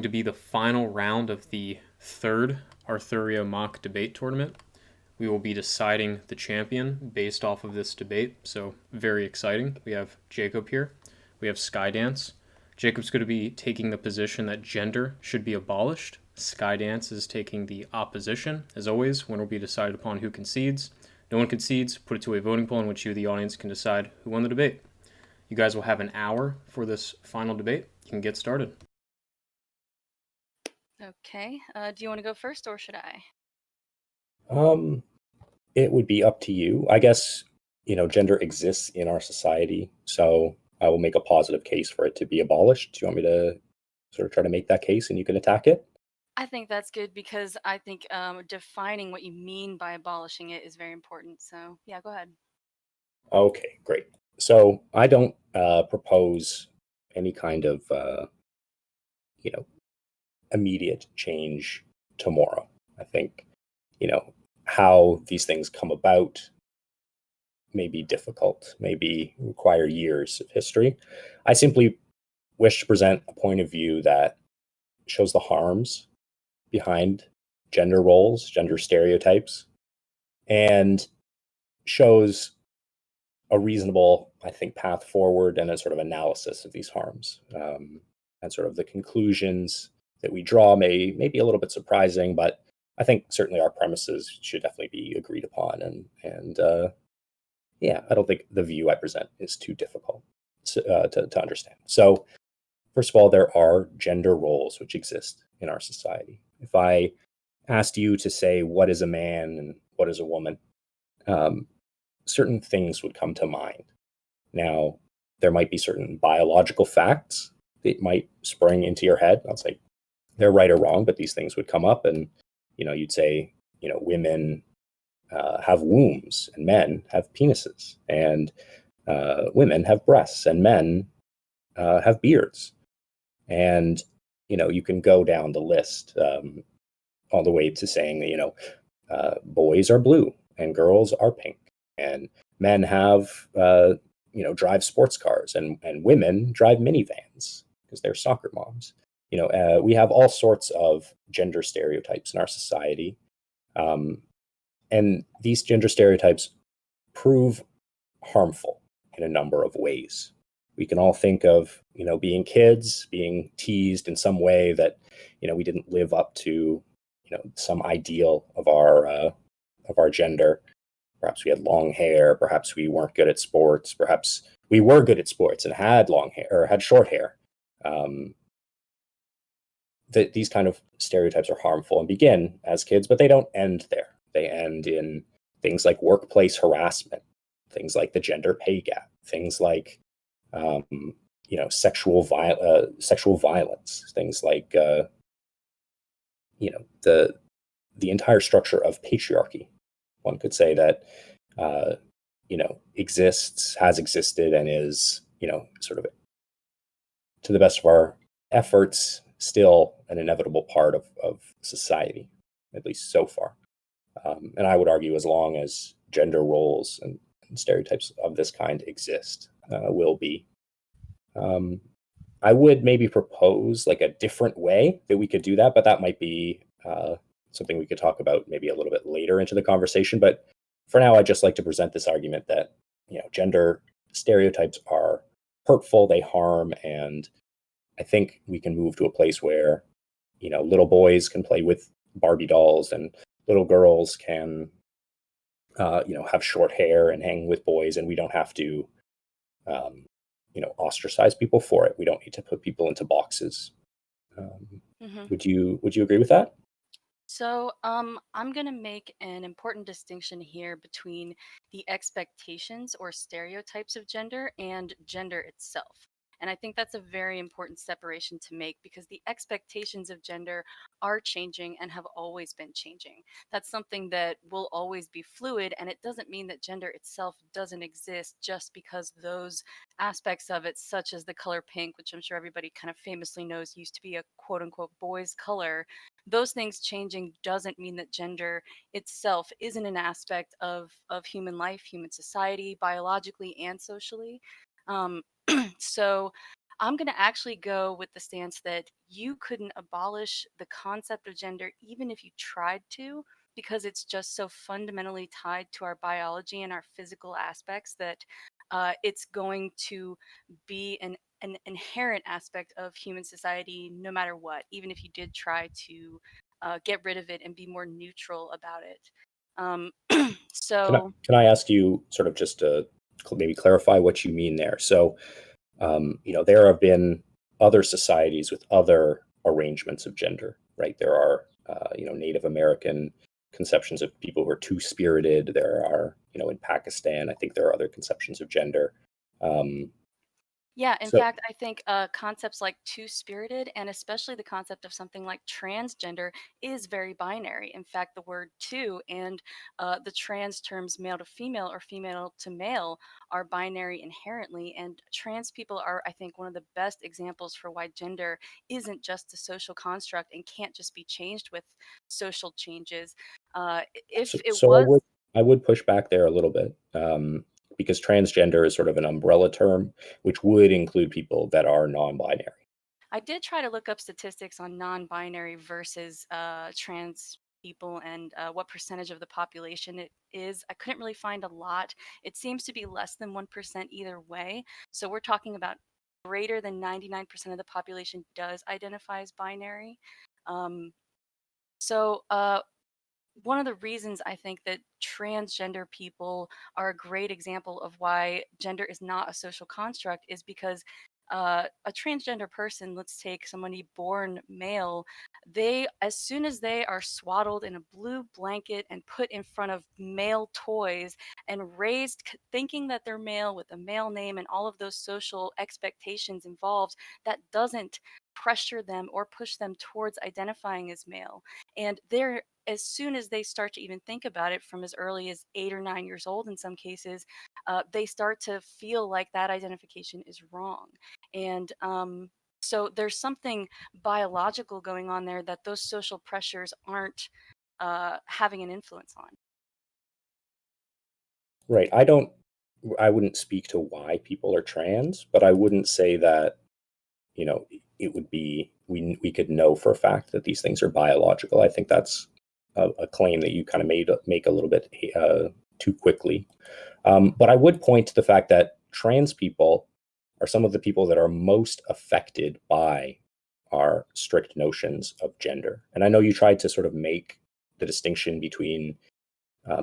going to be the final round of the third Arthuria Mock Debate Tournament. We will be deciding the champion based off of this debate, so very exciting. We have Jacob here. We have Skyedance. Jacob's going to be taking the position that gender should be abolished. Skyedance is taking the opposition. As always, when will be decided upon who concedes. No one concedes. Put it to a voting poll in which you, the audience, can decide who won the debate. You guys will have an hour for this final debate. You can get started. Okay. Do you want to go first or should I? It would be up to you. I guess, gender exists in our society, so I will make a positive case for it to be abolished. Do you want me to sort of try to make that case and you can attack it? I think that's good because I think defining what you mean by abolishing it is very important. So yeah, go ahead. Okay, great. So I don't propose any kind of, immediate change tomorrow. I think, how these things come about may be difficult, maybe require years of history. I simply wish to present a point of view that shows the harms behind gender roles, gender stereotypes, and shows a reasonable, I think, path forward and a sort of analysis of these harms. And sort of the conclusions that we draw may be a little bit surprising, but I think certainly our premises should definitely be agreed upon. And yeah, I don't think the view I present is too difficult to understand. So first of all, there are gender roles which exist in our society. If I asked you to say what is a man and what is a woman, certain things would come to mind. Now, there might be certain biological facts that might spring into your head. I'll say they're right or wrong, but these things would come up, and you'd say, women have wombs and men have penises, and women have breasts and men have beards, and you can go down the list all the way to saying that boys are blue and girls are pink, and men have drive sports cars, and women drive minivans because they're soccer moms. We have all sorts of gender stereotypes in our society, and these gender stereotypes prove harmful in a number of ways. We can all think of being kids, being teased in some way that we didn't live up to some ideal of our gender. Perhaps we had long hair. Perhaps we weren't good at sports. Perhaps we were good at sports and had long hair or had short hair. These kind of stereotypes are harmful and begin as kids, but they don't end there. They end in things like workplace harassment, things like the gender pay gap, things like sexual violence, things like the entire structure of patriarchy. One could say that has existed, and is sort of, to the best of our efforts, still an inevitable part of society, at least so far. And I would argue, as long as gender roles and stereotypes of this kind exist, will be. I would maybe propose like a different way that we could do that, but that might be something we could talk about maybe a little bit later into the conversation. But for now, I'd just like to present this argument that gender stereotypes are hurtful, they harm, and I think we can move to a place where little boys can play with Barbie dolls, and little girls can have short hair and hang with boys, and we don't have to ostracize people for it. We don't need to put people into boxes. Would you agree with that? So I'm going to make an important distinction here between the expectations or stereotypes of gender and gender itself. And I think that's a very important separation to make because the expectations of gender are changing and have always been changing. That's something that will always be fluid, and it doesn't mean that gender itself doesn't exist just because those aspects of it, such as the color pink, which I'm sure everybody kind of famously knows used to be a quote unquote boy's color, those things changing doesn't mean that gender itself isn't an aspect of human life, human society, biologically and socially. Um, so I'm going to actually go with the stance that you couldn't abolish the concept of gender even if you tried to, because it's just so fundamentally tied to our biology and our physical aspects that it's going to be an inherent aspect of human society no matter what, even if you did try to get rid of it and be more neutral about it. Um, so Can I ask you sort of just to maybe clarify what you mean there? So, there have been other societies with other arrangements of gender, right? There are, Native American conceptions of people who are two-spirited. There are, in Pakistan, I think there are other conceptions of gender. Um, Yeah, in so, fact, I think concepts like two-spirited and especially the concept of something like transgender is very binary. In fact, the word two and the trans terms male to female or female to male are binary inherently. And trans people are, I think, one of the best examples for why gender isn't just a social construct and can't just be changed with social changes. If it so was I would push back there a little bit, because transgender is sort of an umbrella term, which would include people that are non-binary. I did try to look up statistics on non-binary versus trans people and what percentage of the population it is. I couldn't really find a lot. It seems to be less than 1% either way. So we're talking about greater than 99% of the population does identify as binary. Um, so one of the reasons I think that transgender people are a great example of why gender is not a social construct is because a transgender person, let's take somebody born male, they, as soon as they are swaddled in a blue blanket and put in front of male toys and raised thinking that they're male with a male name and all of those social expectations involved, that doesn't pressure them or push them towards identifying as male. And they're, as soon as they start to even think about it from as early as 8 or 9 years old in some cases, they start to feel like that identification is wrong. And so there's something biological going on there that those social pressures aren't having an influence on. Right. I wouldn't speak to why people are trans, but I wouldn't say that, it would be, we could know for a fact that these things are biological. I think that's a claim that you kind of make a little bit too quickly. But I would point to the fact that trans people are some of the people that are most affected by our strict notions of gender. And I know you tried to sort of make the distinction between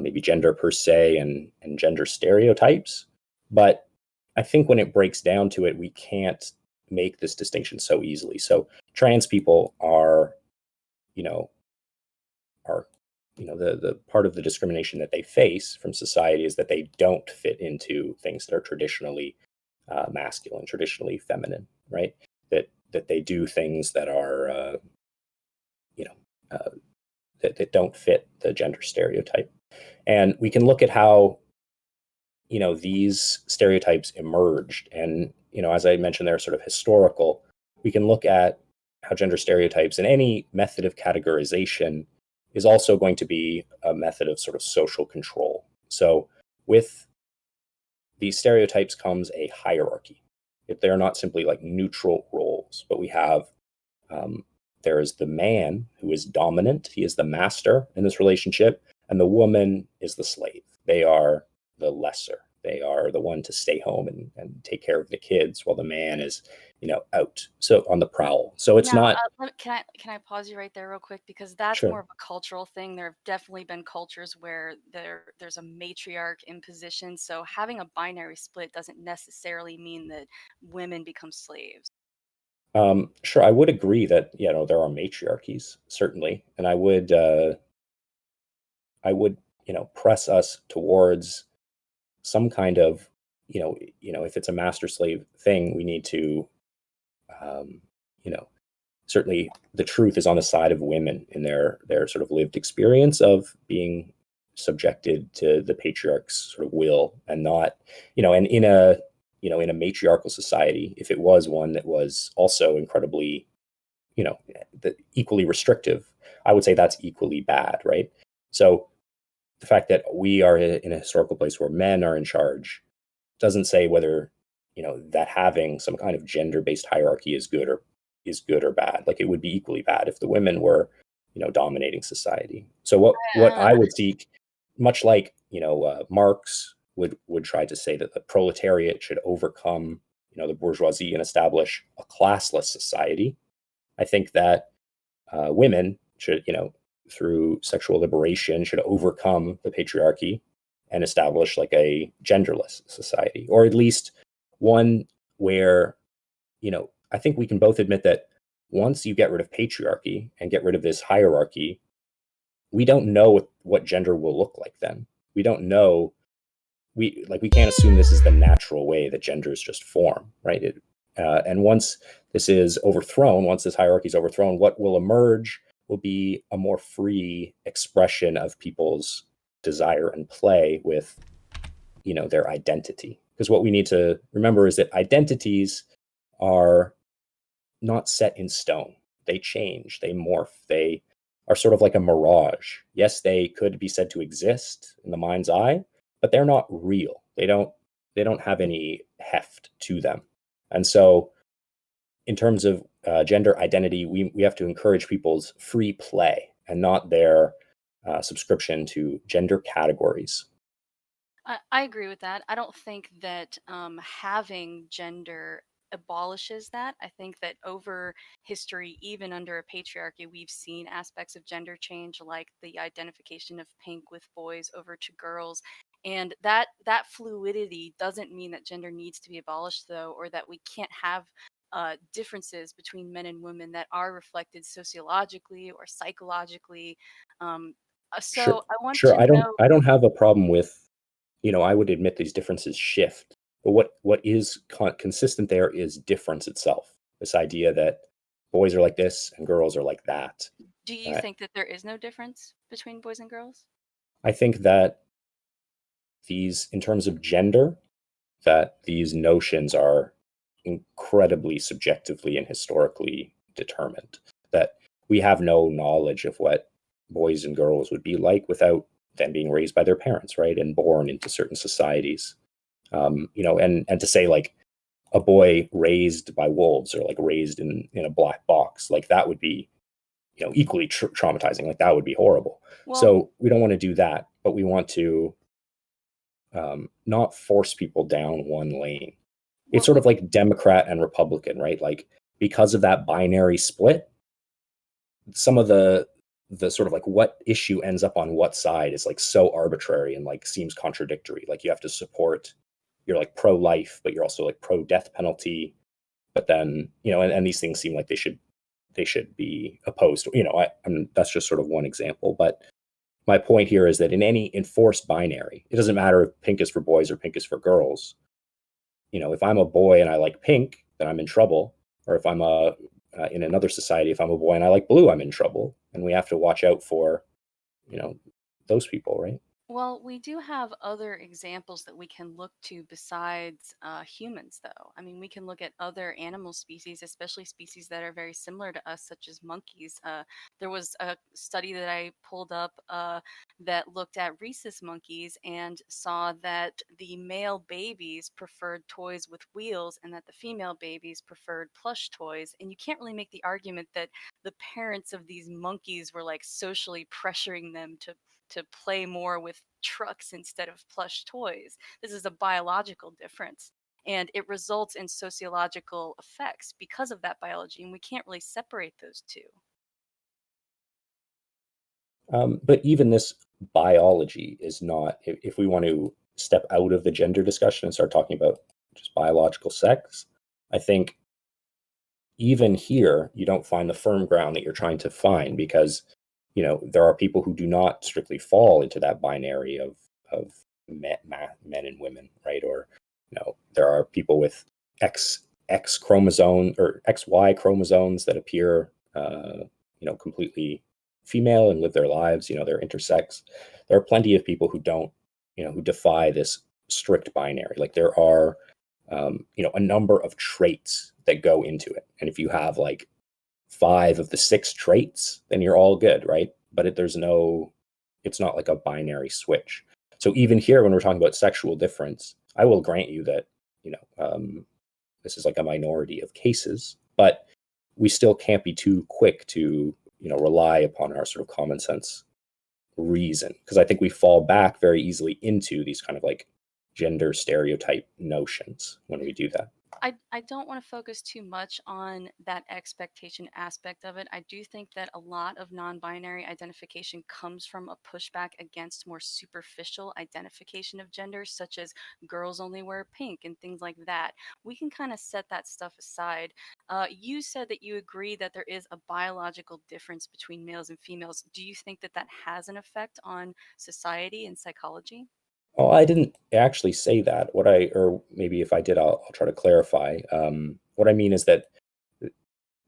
maybe gender per se and gender stereotypes. But I think when it breaks down to it, we can't make this distinction so easily. So trans people are, you know, are, the part of the discrimination that they face from society is that they don't fit into things that are traditionally masculine, traditionally feminine, right? That they do things that are, you know, that don't fit the gender stereotype. And we can look at how, these stereotypes emerged. And, as I mentioned, they're sort of historical. We can look at how gender stereotypes and any method of categorization is also going to be a method of sort of social control. So with these stereotypes comes a hierarchy. If they're not simply like neutral roles, but we have there is the man who is dominant, he is the master in this relationship, and the woman is the slave. They are the lesser. They are the one to stay home and take care of the kids while the man is, out. So on the prowl. So it's Now, not can I pause you right there real quick, because that's sure. more of a cultural thing. There have definitely been cultures where there's a matriarch in position. So having a binary split doesn't necessarily mean that women become slaves. Sure, I would agree that there are matriarchies certainly, and I would press us towards some kind of if it's a master slave thing, we need to um, you know certainly the truth is on the side of women in their sort of lived experience of being subjected to the patriarch's sort of will, and not and in a matriarchal society, if it was one that was also incredibly equally restrictive, I would say that's equally bad, right? So the fact that we are in a historical place where men are in charge doesn't say whether that having some kind of gender-based hierarchy is good or bad. Like, it would be equally bad if the women were, dominating society. So what Uh, I would seek, much like Marx would try to say that the proletariat should overcome the bourgeoisie and establish a classless society. I think that women should, through sexual liberation, should overcome the patriarchy and establish like a genderless society, or at least one where, I think we can both admit that once you get rid of patriarchy and get rid of this hierarchy, we don't know what gender will look like then. We don't know. We can't assume this is the natural way that genders just form, right? And once this is overthrown, once this hierarchy is overthrown, what will emerge will be a more free expression of people's desire and play with, their identity. Because what we need to remember is that identities are not set in stone. They change, they morph, they are sort of like a mirage. Yes, they could be said to exist in the mind's eye, but they're not real. They don't have any heft to them. And so in terms of gender identity, we have to encourage people's free play and not their subscription to gender categories. I agree with that. I don't think that having gender abolishes that. I think that over history, even under a patriarchy, we've seen aspects of gender change, like the identification of pink with boys over to girls. And that fluidity doesn't mean that gender needs to be abolished, though, or that we can't have differences between men and women that are reflected sociologically or psychologically. Um, Sure, so I want sure. to know. I don't have a problem with, I would admit these differences shift, but what is consistent there is difference itself. This idea that boys are like this and girls are like that. Do you Uh, think that there is no difference between boys and girls? I think that in terms of gender, that these notions are incredibly subjectively and historically determined. That we have no knowledge of what boys and girls would be like without them being raised by their parents, right, and born into certain societies. And to say like a boy raised by wolves or like raised in a black box, like that would be equally traumatizing. Like that would be horrible. Well, So we don't want to do that, but we want to not force people down one lane. It's what sort we of like Democrat and Republican, right? Like because of that binary split, some of the sort of like what issue ends up on what side is like so arbitrary and like seems contradictory. Like you have to support, you're like pro-life, but you're also like pro-death penalty. But then, and these things seem like they should be opposed. That's just sort of one example. But my point here is that in any enforced binary, it doesn't matter if pink is for boys or pink is for girls. If I'm a boy and I like pink, then I'm in trouble. Or if I'm in another society, if I'm a boy and I like blue, I'm in trouble. And we have to watch out for, you know, those people, right? Well, we do have other examples that we can look to besides humans, though. I mean, we can look at other animal species, especially species that are very similar to us, such as monkeys. There was a study that I pulled up that looked at rhesus monkeys and saw that the male babies preferred toys with wheels and that the female babies preferred plush toys. And you can't really make the argument that the parents of these monkeys were like socially pressuring them to play more with trucks instead of plush toys. This is a biological difference. And it results in sociological effects because of that biology, and we can't really separate those two. But even this biology is not, if we want to step out of the gender discussion and start talking about just biological sex, I think even here, you don't find the firm ground that you're trying to find because, there are people who do not strictly fall into that binary of men and women, right? Or, there are people with X chromosome or XY chromosomes that appear, completely female and live their lives, they're intersex. There are plenty of people who don't, who defy this strict binary. Like there are, a number of traits that go into it. And if you have like 5 of the 6 traits, then you're all good, right? But it's not like a binary switch. So even here, when we're talking about sexual difference, I will grant you that, this is like a minority of cases, but we still can't be too quick to, rely upon our sort of common sense reason, because I think we fall back very easily into these kind of like gender stereotype notions when we do that. I don't want to focus too much on that expectation aspect of it. I do think that a lot of non-binary identification comes from a pushback against more superficial identification of gender, such as girls only wear pink and things like that. We can kind of set that stuff aside. You said that you agree that there is a biological difference between males and females. Do you think that that has an effect on society and psychology? Oh, I didn't actually say that. Or maybe if I did, I'll try to clarify. What I mean is that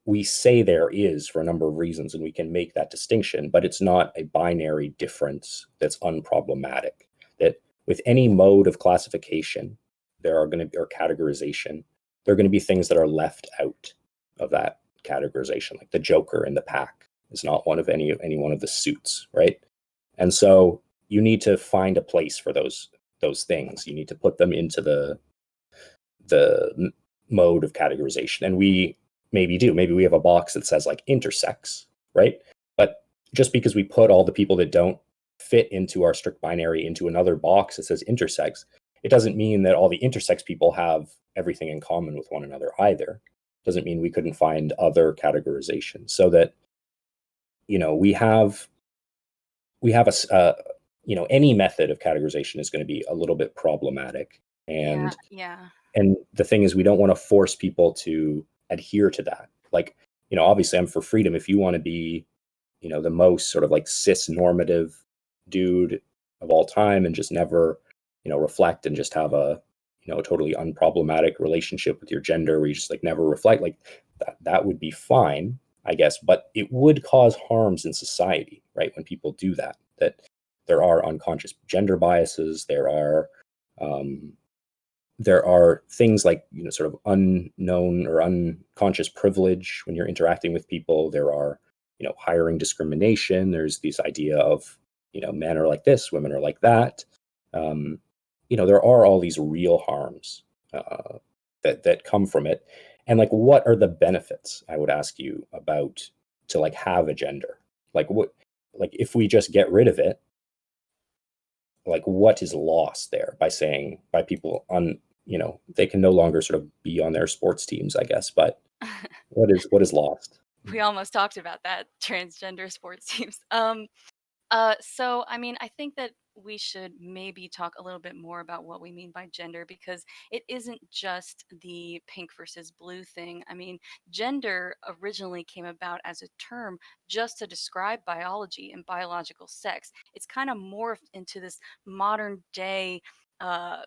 we say there is for a number of reasons, and we can make that distinction, but it's not a binary difference that's unproblematic. That with any mode of classification, there are going to be, or categorization, there are going to be things that are left out of that categorization, like the Joker in the pack is not one of any one of the suits, right? And so you need to find a place for those things. You need to put them into the mode of categorization, and we maybe do. Maybe we have a box that says like intersex, right? But just because we put all the people that don't fit into our strict binary into another box that says intersex, it doesn't mean that all the intersex people have everything in common with one another either. Doesn't mean we couldn't find other categorizations. So that we have any method of categorization is going to be a little bit problematic. And Yeah. and the thing is, we don't want to force people to adhere to that. Like, obviously I'm for freedom. If you want to be, the most sort of like cis normative dude of all time and just never, reflect and just have a, totally unproblematic relationship with your gender where you just like never reflect, like that would be fine, I guess. But it would cause harms in society, right? When people do that, there are unconscious gender biases. There are things like, sort of unknown or unconscious privilege when you're interacting with people. There are, hiring discrimination. There's this idea of, men are like this, women are like that. There are all these real harms that come from it. And like, what are the benefits, I would ask you, about to like have a gender? Like if we just get rid of it, like what is lost there by people on, they can no longer sort of be on their sports teams, I guess, but what is lost? We almost talked about that, transgender sports teams. So I mean, I think that we should maybe talk a little bit more about what we mean by gender, because it isn't just the pink versus blue thing. I mean, gender originally came about as a term just to describe biology and biological sex. It's kind of morphed into this modern day uh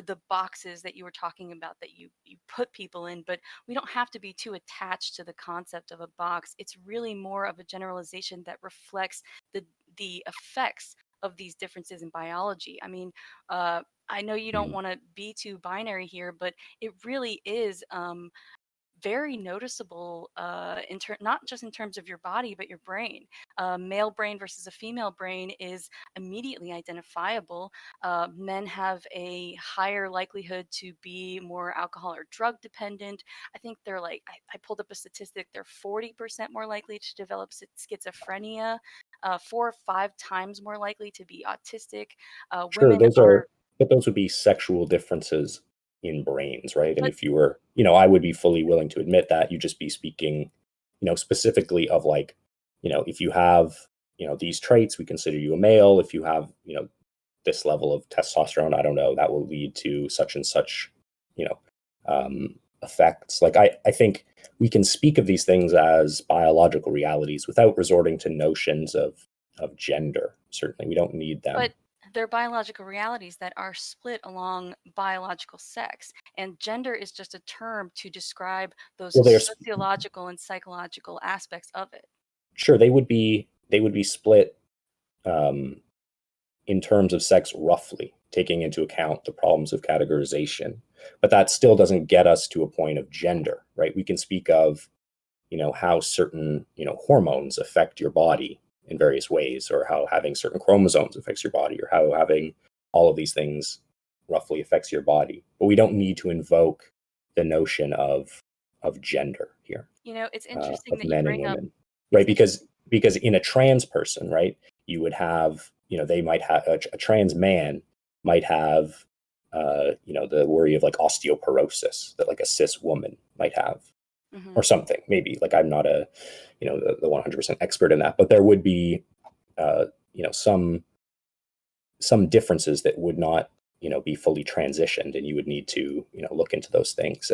the boxes that you were talking about that you put people in, but we don't have to be too attached to the concept of a box. It's really more of a generalization that reflects the effects of these differences in biology. I mean, I know you don't Mm. want to be too binary here, but it really is very noticeable not just in terms of your body but your brain. A male brain versus a female brain is immediately identifiable. Men have a higher likelihood to be more alcohol or drug dependent. I think they're like, I pulled up a statistic, they're 40% more likely to develop schizophrenia, 4 or 5 times more likely to be autistic. Sure, Women are, but those would be sexual differences in brains, right? And but if you were, I would be fully willing to admit that. You just be speaking, specifically of like, if you have, these traits, we consider you a male. If you have, this level of testosterone, I don't know, that will lead to such and such, you know, effects. Like I think we can speak of these things as biological realities without resorting to notions of gender. Certainly, we don't need them. but they're biological realities that are split along biological sex, and gender is just a term to describe those Well, they're sociological and psychological aspects of it. sure they would be split um, in terms of sex roughly, taking into account the problems of categorization. But that still doesn't get us to a point of gender, right? We can speak of, how certain, hormones affect your body in various ways, or how having certain chromosomes affects your body, or how having all of these things, roughly affects your body, but we don't need to invoke the notion of gender here, It's interesting of that you men and bring up. women, It's right? Because in a trans person, right, you would have, they might have a trans man might have, the worry of like osteoporosis that like a cis woman might have, or Mhm. something. Maybe like I'm not a, the 100% expert in that, but there would be, uh, some differences that would not, be fully transitioned, and you would need to, look into those things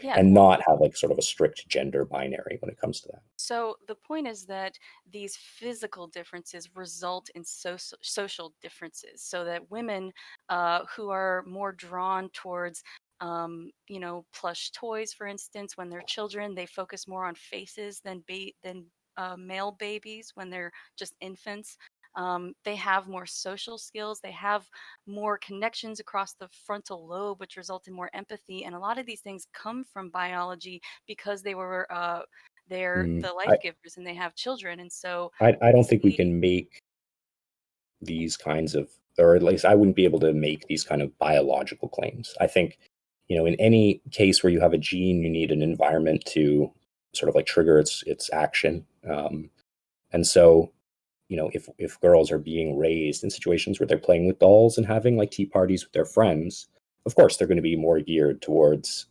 Yeah, and well, not have like sort of a strict gender binary when it comes to that. so the point is that these physical differences result in social differences, so that women who are more drawn towards, plush toys, for instance, when they're children, they focus more on faces than male babies when they're just infants. They have more social skills. They have more connections across the frontal lobe, which result in more empathy. And a lot of these things come from biology because they're Mm, the life givers and they have children. And so I we don't think we see, can make these kinds of, or at least I wouldn't be able to make these kind of biological claims. I think, in any case where you have a gene, you need an environment to sort of like trigger its action. And so, if girls are being raised in situations where they're playing with dolls and having like tea parties with their friends, of course they're going to be more geared towards,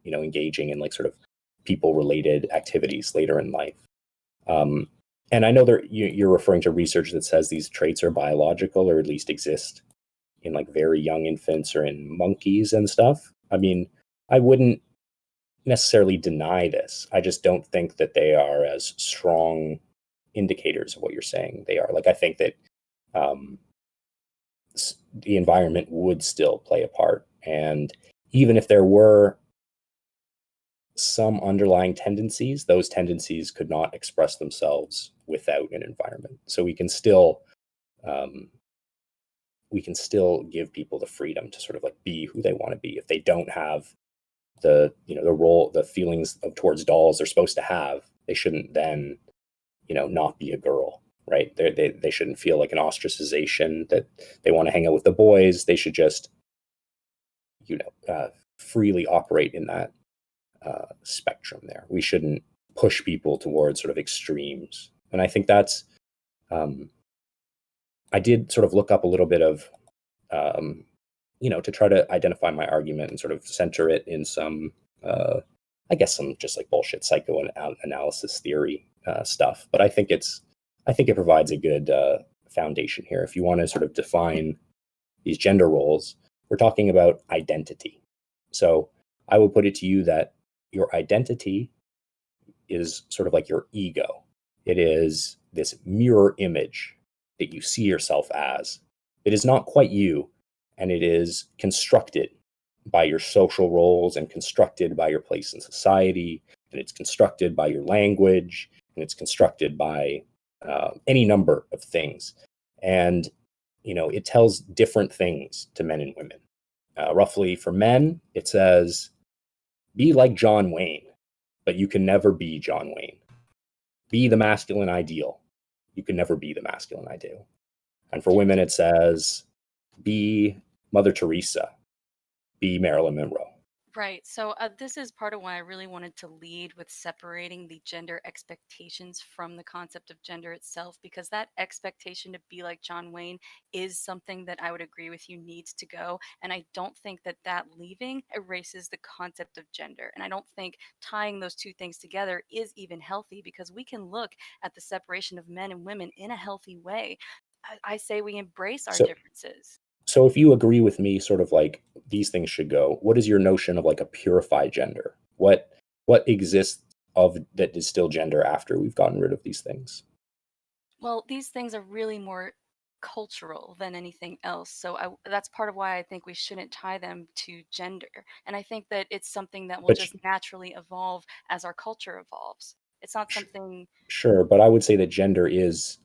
engaging in like sort of people related activities later in life. Um, and I know you're referring to research that says these traits are biological, or at least exist in like very young infants or in monkeys and stuff. I mean, I wouldn't necessarily deny this. I just don't think that they are as strong indicators of what you're saying they are. Like, I think that, um, the environment would still play a part. And even if there were some underlying tendencies, those tendencies could not express themselves without an environment. So um, we can still give people the freedom to sort of like be who they want to be. If they don't have the role, the feelings of towards dolls they're supposed to have, they shouldn't then, not be a girl, right? They shouldn't feel like an ostracization that they want to hang out with the boys. They should just, freely operate in that spectrum there. We shouldn't push people towards sort of extremes. And I think that's, um, I did sort of look up a little bit of, um, to try to identify my argument and sort of center it in some, I guess, some just like bullshit psychoanalysis theory stuff. But I think it provides a good foundation here. If you want to sort of define these gender roles, we're talking about identity. So I would put it to you that your identity is sort of like your ego. It is this mirror image that you see yourself as. It is not quite you, and it is constructed by your social roles and constructed by your place in society, and it's constructed by your language, and it's constructed by any number of things. And, it tells different things to men and women. Roughly for men, it says, be like John Wayne, but you can never be John Wayne. Be the masculine ideal. You can never be the masculine ideal. And for women, it says, be Mother Teresa, be Marilyn Monroe. right. So this is part of why I really wanted to lead with separating the gender expectations from the concept of gender itself, because that expectation to be like John Wayne is something that I would agree with you needs to go. And I don't think that that leaving erases the concept of gender. And I don't think tying those two things together is even healthy, because we can look at the separation of men and women in a healthy way. I say we embrace our So, differences. so if you agree with me, sort of like these things should go, what is your notion of like a purified gender? What exists of that is still gender after we've gotten rid of these things? Well, these things are really more cultural than anything else. So that's part of why I think we shouldn't tie them to gender. And I think that it's something that will But just naturally evolve as our culture evolves. It's not something. sure, but I would say that gender is,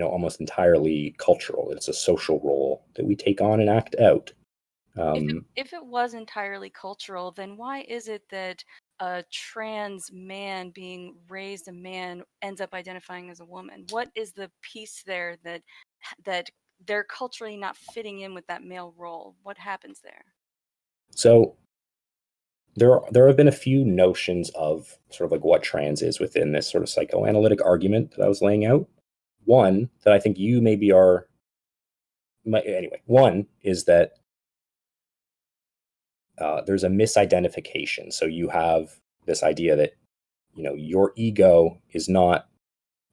almost entirely cultural. It's a social role that we take on and act out. Um, If it was entirely cultural, then why is it that a trans man being raised a man ends up identifying as a woman? What is the piece there that they're culturally not fitting in with that male role. What happens there? So there have been a few notions of sort of like what trans is within this sort of psychoanalytic argument that I was laying out. One that I think you maybe are, anyway, one is that there's a misidentification. So you have this idea that, you know, your ego is not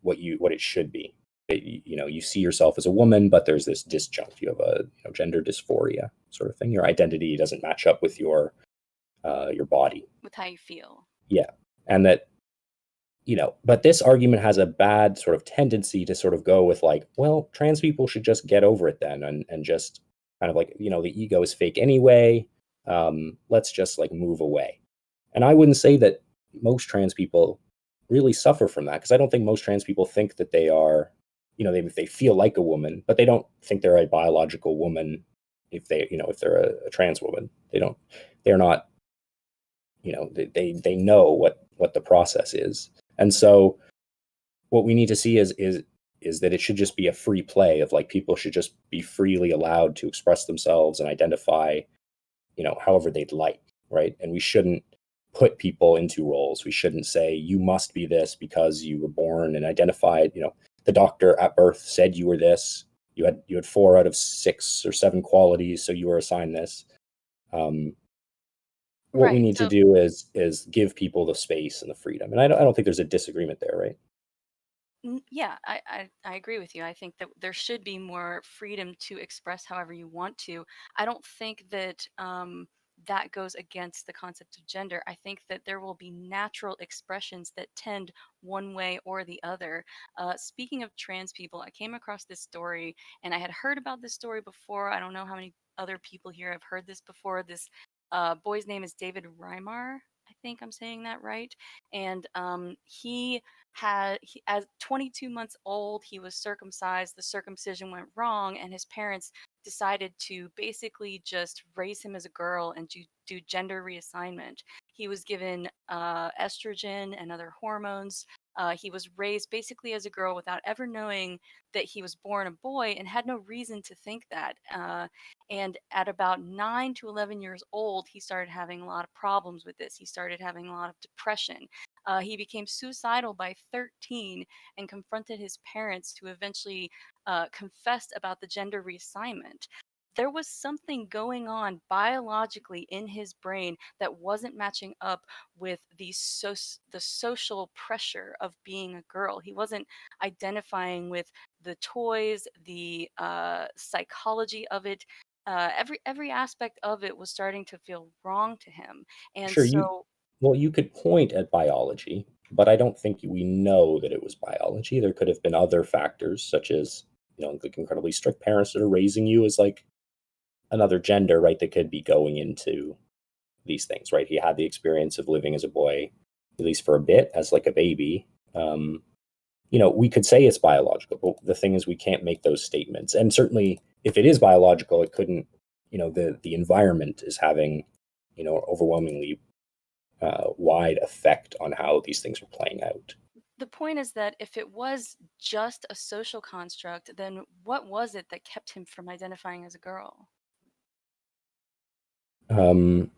what it should be. You know, you see yourself as a woman, but there's this disjunct. You have a, you know, gender dysphoria sort of thing. Your identity doesn't match up with your body. With how you feel. Yeah. And that, you know, but this argument has a bad sort of tendency to sort of go with like, well, trans people should just get over it then, and just kind of like, you know, the ego is fake anyway. Let's just like move away. And I wouldn't say that most trans people really suffer from that, because I don't think most trans people think that they are, you know, they feel like a woman, but they don't think they're a biological woman. If they, you know, if they're a trans woman, they're not, you know, they know what the process is. And so what we need to see is that it should just be a free play of like, people should just be freely allowed to express themselves and identify, you know, however they'd like, right? And we shouldn't put people into roles. We shouldn't say you must be this because you were born and identified, you know, the doctor at birth said you were this. You had 4 out of 6 or 7 qualities, so you were assigned this. What we Right. need to do is give people the space and the freedom. And I don't think there's a disagreement there, right? Yeah, I agree with you. I think that there should be more freedom to express however you want to. I don't think that that goes against the concept of gender. I think that there will be natural expressions that tend one way or the other. Speaking of trans people, I came across this story, and I had heard about this story before. I don't know how many other people here have heard this before. This boy's name is David Reimar. I think I'm saying that right. And as 22 months old, he was circumcised. The circumcision went wrong, and his parents decided to basically just raise him as a girl and do gender reassignment. He was given estrogen and other hormones. He was raised basically as a girl without ever knowing that he was born a boy, and had no reason to think that. And at about 9 to 11 years old, he started having a lot of problems with this. He started having a lot of depression. He became suicidal by 13 and confronted his parents, who eventually confessed about the gender reassignment. There was something going on biologically in his brain that wasn't matching up with the social pressure of being a girl. He wasn't identifying with the toys, the psychology of it. Every aspect of it was starting to feel wrong to him, and Sure, so you could point at biology, but I don't think we know that it was biology. There could have been other factors, such as, you know, like incredibly strict parents that are raising you as like another gender, right? That could be going into these things, right? He had the experience of living as a boy, at least for a bit, as like a baby. You know, we could say it's biological, but the thing is, we can't make those statements. And certainly, if it is biological, it couldn't. You know, the environment is having, you know, overwhelmingly wide effect on how these things are playing out. the point is that if it was just a social construct, then what was it that kept him from identifying as a girl? Um,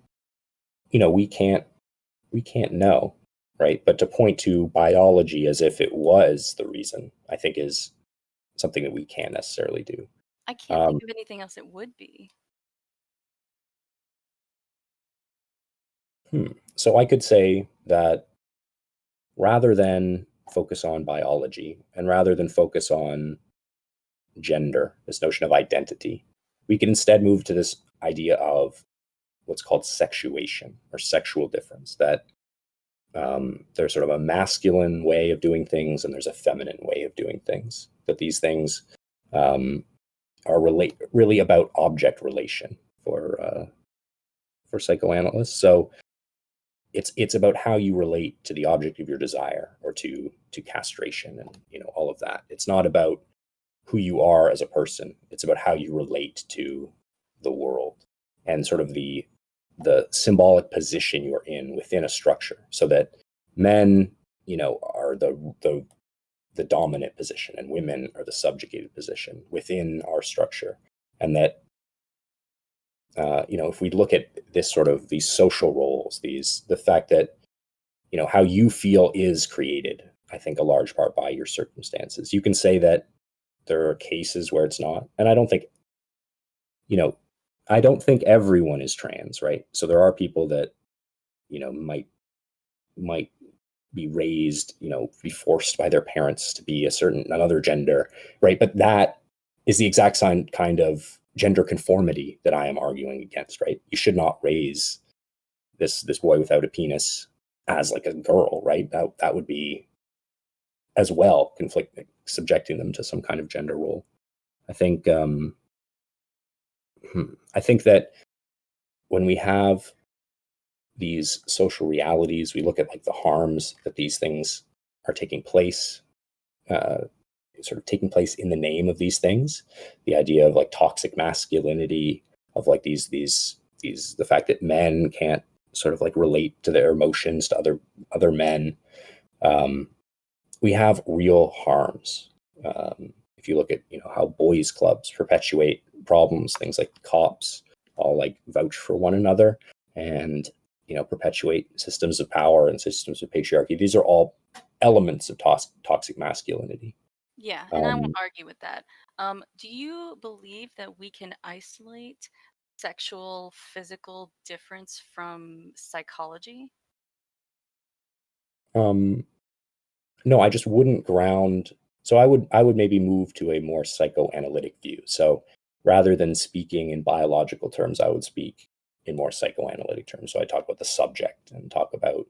you know, we can't know, right? But to point to biology as if it was the reason, I think, is something that we can't necessarily do. I can't think Um, of anything else it would be. so I could say that rather than focus on biology and rather than focus on gender, this notion of identity, we can instead move to this idea of what's called sexuation or sexual difference, that there's sort of a masculine way of doing things and there's a feminine way of doing things, that these things um, are really about object relation for psychoanalysts. So it's about how you relate to the object of your desire, or to castration, and, you know, all of that. It's not about who you are as a person. It's about how you relate to the world, and sort of the symbolic position you're in within a structure, so that men, you know, are the the dominant position and women are the subjugated position within our structure. And that, if we look at this sort of these social roles, the fact that, how you feel is created, I think a large part by your circumstances. You can say that there are cases where it's not. And I don't think everyone is trans, right? So there are people that, might be raised, be forced by their parents to be another gender, right? But that is the exact kind of gender conformity that I am arguing against, right? You should not raise this boy without a penis as like a girl, right? That would be as well conflicting, subjecting them to some kind of gender role. I think that when we have these social realities, we look at like the harms that these things are taking place, sort of taking place in the name of these things. The idea of like toxic masculinity, of like the fact that men can't sort of like relate to their emotions to other men. We have real harms. If you look at how boys clubs perpetuate problems, things like cops all like vouch for one another and perpetuate systems of power and systems of patriarchy. These are all elements of toxic masculinity. Yeah, and I won't argue with that. Do you believe that we can isolate sexual physical difference from psychology? No, I just wouldn't ground. So I would maybe move to a more psychoanalytic view. So rather than speaking in biological terms, I would speak in more psychoanalytic terms. So I talk about the subject and talk about,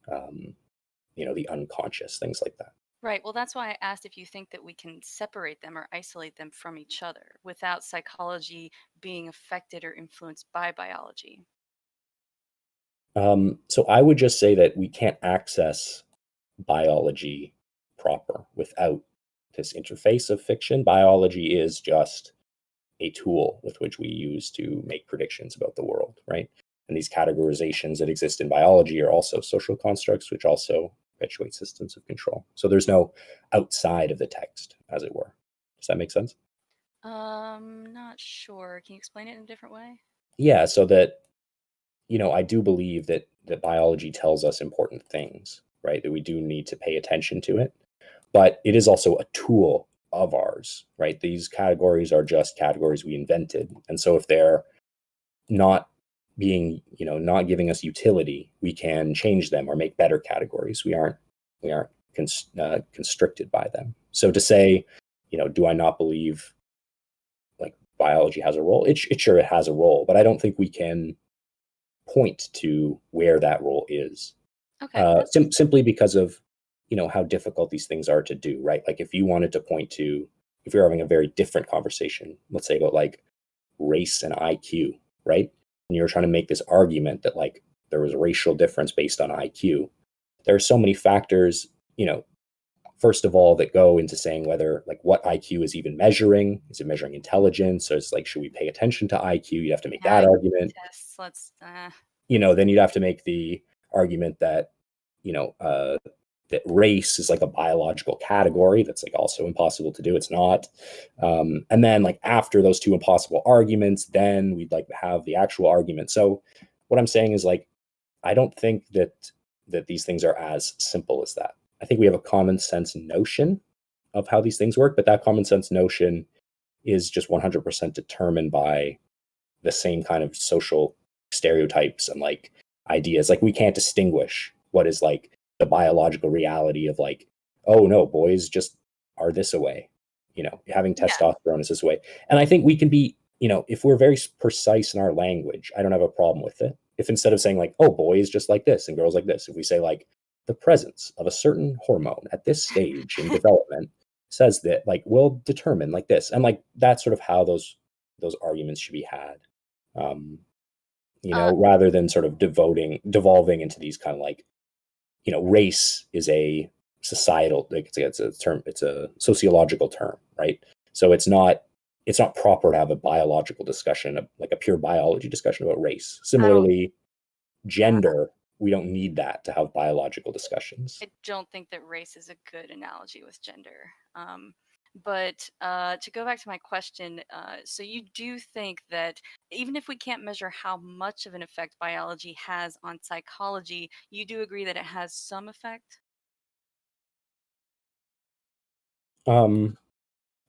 the unconscious, things like that. Right. Well, that's why I asked if you think that we can separate them or isolate them from each other without psychology being affected or influenced by biology. So I would just say that we can't access biology proper without this interface of fiction. Biology is just a tool with which we use to make predictions about the world, right? And these categorizations that exist in biology are also social constructs, which also perpetuate systems of control. So there's no outside of the text, as it were. Does that make sense? Not sure. Can you explain it in a different way? Yeah, so that, I do believe that biology tells us important things, right? That we do need to pay attention to it. But it is also a tool of ours, right? These categories are just categories we invented. And so if they're not not giving us utility, we can change them or make better categories. We aren't constricted by them. So to say, do I not believe like biology has a role? It sure it has a role, but I don't think we can point to where that role is. Okay. Simply because of how difficult these things are to do, right? Like if you wanted to point to, if you're having a very different conversation, let's say about like race and IQ, right? And you're trying to make this argument that like there was a racial difference based on IQ. There are so many factors, first of all, that go into saying whether like what IQ is even measuring. Is it measuring intelligence? So it's like, should we pay attention to IQ? You have to make that argument. Tests. Then you'd have to make the argument that, that race is like a biological category. That's like also impossible to do. It's not. And then like after those two impossible arguments, then we'd like to have the actual argument. So what I'm saying is like, I don't think that these things are as simple as that. I think we have a common sense notion of how these things work, but that common sense notion is just 100% determined by the same kind of social stereotypes and like ideas. Like we can't distinguish what is like the biological reality of like, oh no, boys just are this way, having testosterone is this way. And I think we can be, if we're very precise in our language, I don't have a problem with it. If instead of saying like, oh, boys just like this and girls like this, if we say like the presence of a certain hormone at this stage in development says that like will determine like this, and like that's sort of how those arguments should be had. Rather than sort of devolving into these kind of like, race is a societal, like it's a term, it's a sociological term, right? So it's not proper to have a biological discussion, like a pure biology discussion about race. Similarly, gender we don't need that to have biological discussions. I don't think that race is a good analogy with gender. But to go back to my question, so you do think that even if we can't measure how much of an effect biology has on psychology, you do agree that it has some effect?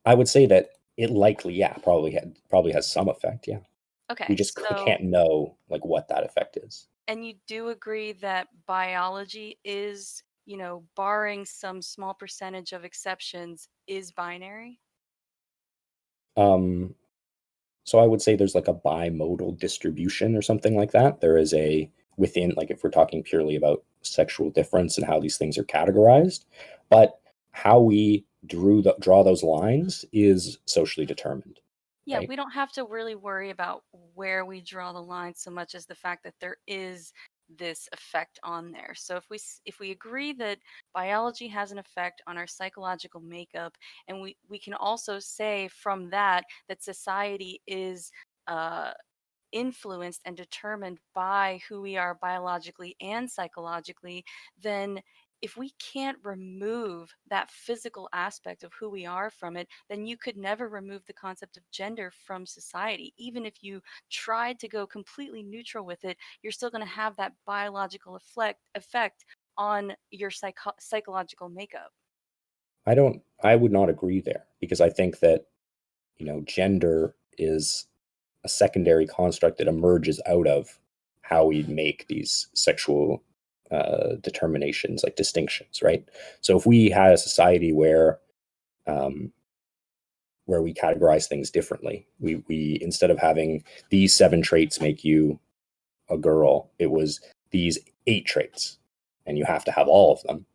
I would say that it likely, yeah, probably has some effect. Yeah, we Okay, just so, can't know like what that effect is. and you do agree that biology is, barring some small percentage of exceptions, is binary? Um, so I would say there's like a bimodal distribution or something like that. There is a within, like if we're talking purely about sexual difference and how these things are categorized, but how we draw those lines is socially determined, Yeah, right? we don't have to really worry about where we draw the line so much as the fact that there is this effect on there. So if we agree that biology has an effect on our psychological makeup, and we can also say from that that society is uh, influenced and determined by who we are biologically and psychologically, then if we can't remove that physical aspect of who we are from it, then you could never remove the concept of gender from society. Even if you tried to go completely neutral with it, you're still going to have that biological effect on your psychological makeup. I would not agree there because I think that, gender is a secondary construct that emerges out of how we make these sexual determinations, like distinctions, right? So if we had a society um, where we categorize things differently, we instead of having these 7 traits make you a girl, it was these 8 traits, and you have to have all of them.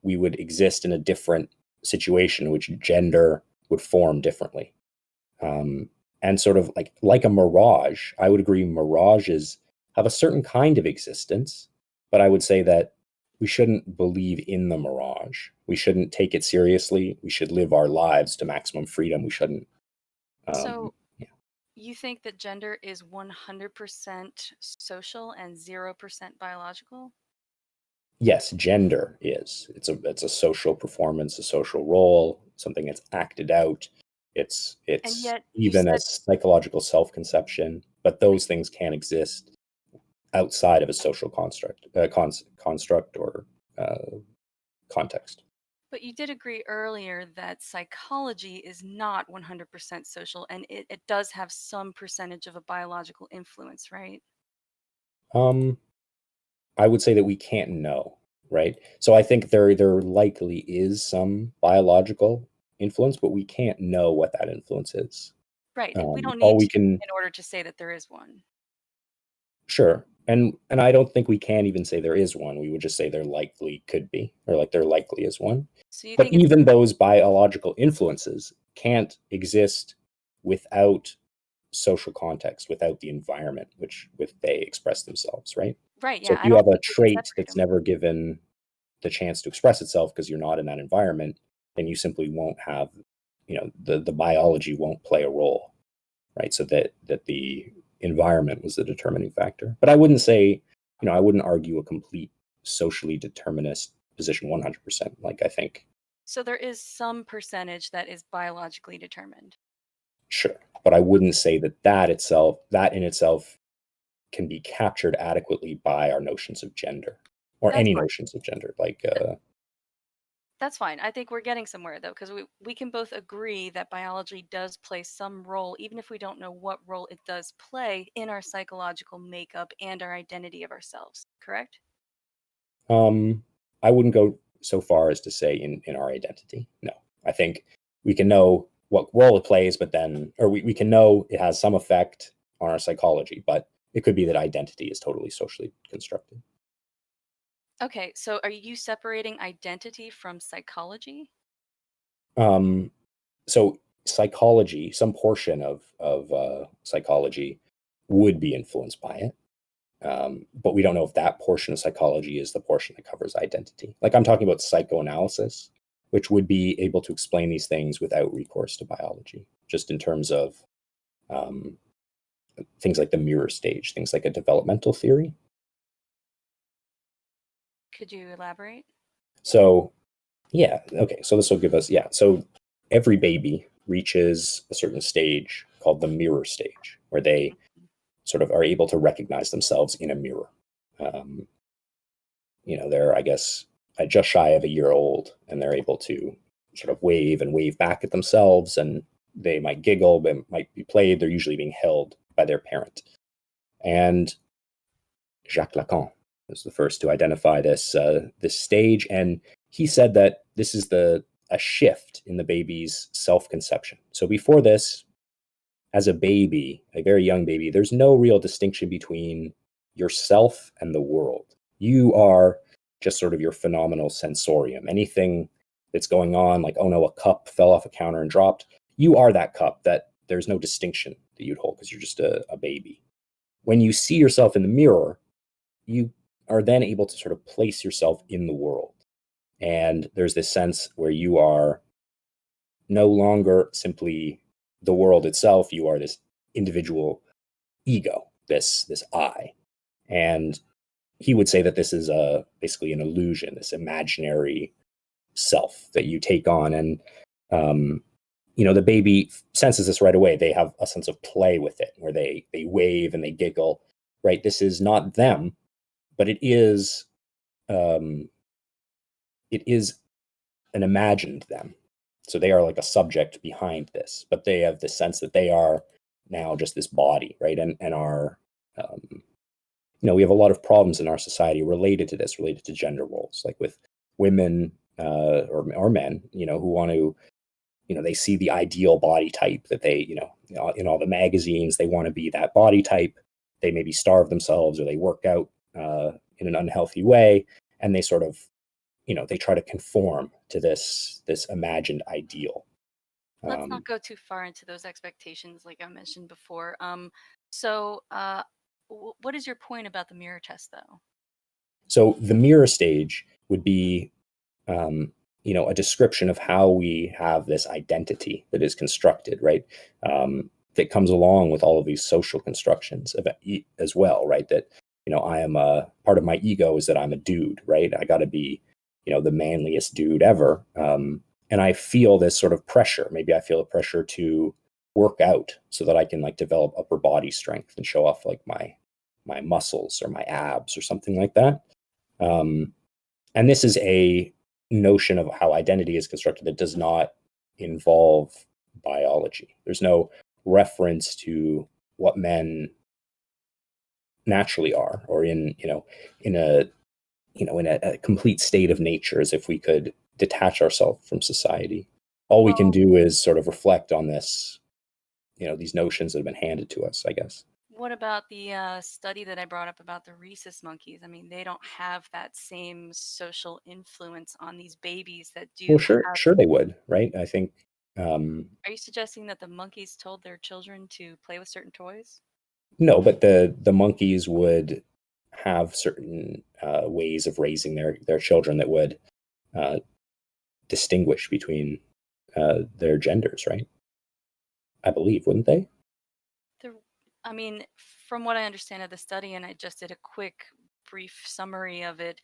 We would exist in a different situation, in which gender would form differently. Um, and sort of like a mirage, I would agree mirages have a certain kind of existence, but I would say that we shouldn't believe in the mirage. We shouldn't take it seriously. We should live our lives to maximum freedom. We shouldn't. So Yeah. you think that gender is 100% social and 0% biological? Yes, gender is. It's a social performance, a social role, something that's acted out. And It's yet you even a said, psychological self-conception, but those things can't exist outside of a social construct or uh, context. but you did agree earlier that psychology is not 100% social, and it does have some percentage of a biological influence, right? Um, I would say that we can't know, right? So I think there likely is some biological influence, but we can't know what that influence is. Right. We don't All need we to can in order to say that there is one. Sure. And I don't think we can even say there is one. We would just say there likely could be, or like there likely is one. So you But think it's even those biological influences can't exist without social context, without the environment which they express themselves, right? right? So Yeah, if I you don't have a think we can trait separate that's them. never given the chance to express itself because you're not in that environment, then you simply won't have, the biology won't play a role, right? So that the environment was the determining factor. But I wouldn't say, I wouldn't argue a complete socially determinist position 100%. Like I think, So there is some percentage that is biologically determined. sure, but I wouldn't say that in itself can be captured adequately by our notions of gender or That's any fine. notions of gender. Like, That's fine. I think we're getting somewhere though, because we can both agree that biology does play some role, even if we don't know what role it does play in our psychological makeup and our identity of ourselves. Correct? um, I wouldn't go so far as to say in our identity. No, I think we can know what role it plays, but then, or we can know it has some effect on our psychology, but it could be that identity is totally socially constructed. Okay, so are you separating identity from psychology? Um, so psychology, some portion of psychology would be influenced by it. But we don't know if that portion of psychology is the portion that covers identity. Like I'm talking about psychoanalysis, which would be able to explain these things without recourse to biology, just in terms of um, things like the mirror stage, things like a developmental theory. Could you elaborate? So, yeah, okay. So this will give us, yeah. So every baby reaches a certain stage called the mirror stage, where they sort of are able to recognize themselves in a mirror. Um, they're, I guess, just shy of a year old, and they're able to sort of wave and wave back at themselves, and they might giggle, they might be played. They're usually being held by their parent. And Jacques Lacan was the first to identify this stage, and he said that this is a shift in the baby's self-conception. So before this, as a baby, a very young baby, there's no real distinction between yourself and the world. You are just sort of your phenomenal sensorium. Anything that's going on, like, oh no, a cup fell off a counter and dropped, you are that cup, that there's no distinction that you'd hold because you're just a baby. When you see yourself in the mirror, you are then able to sort of place yourself in the world. And there's this sense where you are no longer simply the world itself. You are this individual ego, this I. And he would say that this is basically an illusion, this imaginary self that you take on. And the baby senses this right away. They have a sense of play with it, where they wave and they giggle. Right, this is not them, but it is an imagined them. So they are like a subject behind this, but they have the sense that they are now just this body, right? And are, we have a lot of problems in our society related to this, related to gender roles, like with women or men, who want to, they see the ideal body type that they, in all the magazines, they want to be that body type. They maybe starve themselves or they work out in an unhealthy way, and they sort of, they try to conform to this imagined ideal. Let's not go too far into those expectations, like I mentioned before. What is your point about the mirror test, though? So the mirror stage would be, a description of how we have this identity that is constructed, right? That comes along with all of these social constructions as well, right? That, I am a part of my ego is that I'm a dude, right? I got to be, the manliest dude ever. And I feel this sort of pressure. Maybe I feel a pressure to work out so that I can like develop upper body strength and show off like my muscles or my abs or something like that. And this is a notion of how identity is constructed that does not involve biology. There's no reference to what men naturally are, or in a complete state of nature, as if we could detach ourselves from society. All we can do is sort of reflect on this, these notions that have been handed to us, I guess. What about the study that I brought up about the rhesus monkeys? I mean, they don't have that same social influence on these babies that do. Well, sure they would, right? I think. Are you suggesting that the monkeys told their children to play with certain toys? No, but the monkeys would have certain ways of raising their children that would distinguish between their genders, right? I believe, wouldn't they? I mean, from what I understand of the study, and I just did a quick, brief summary of it,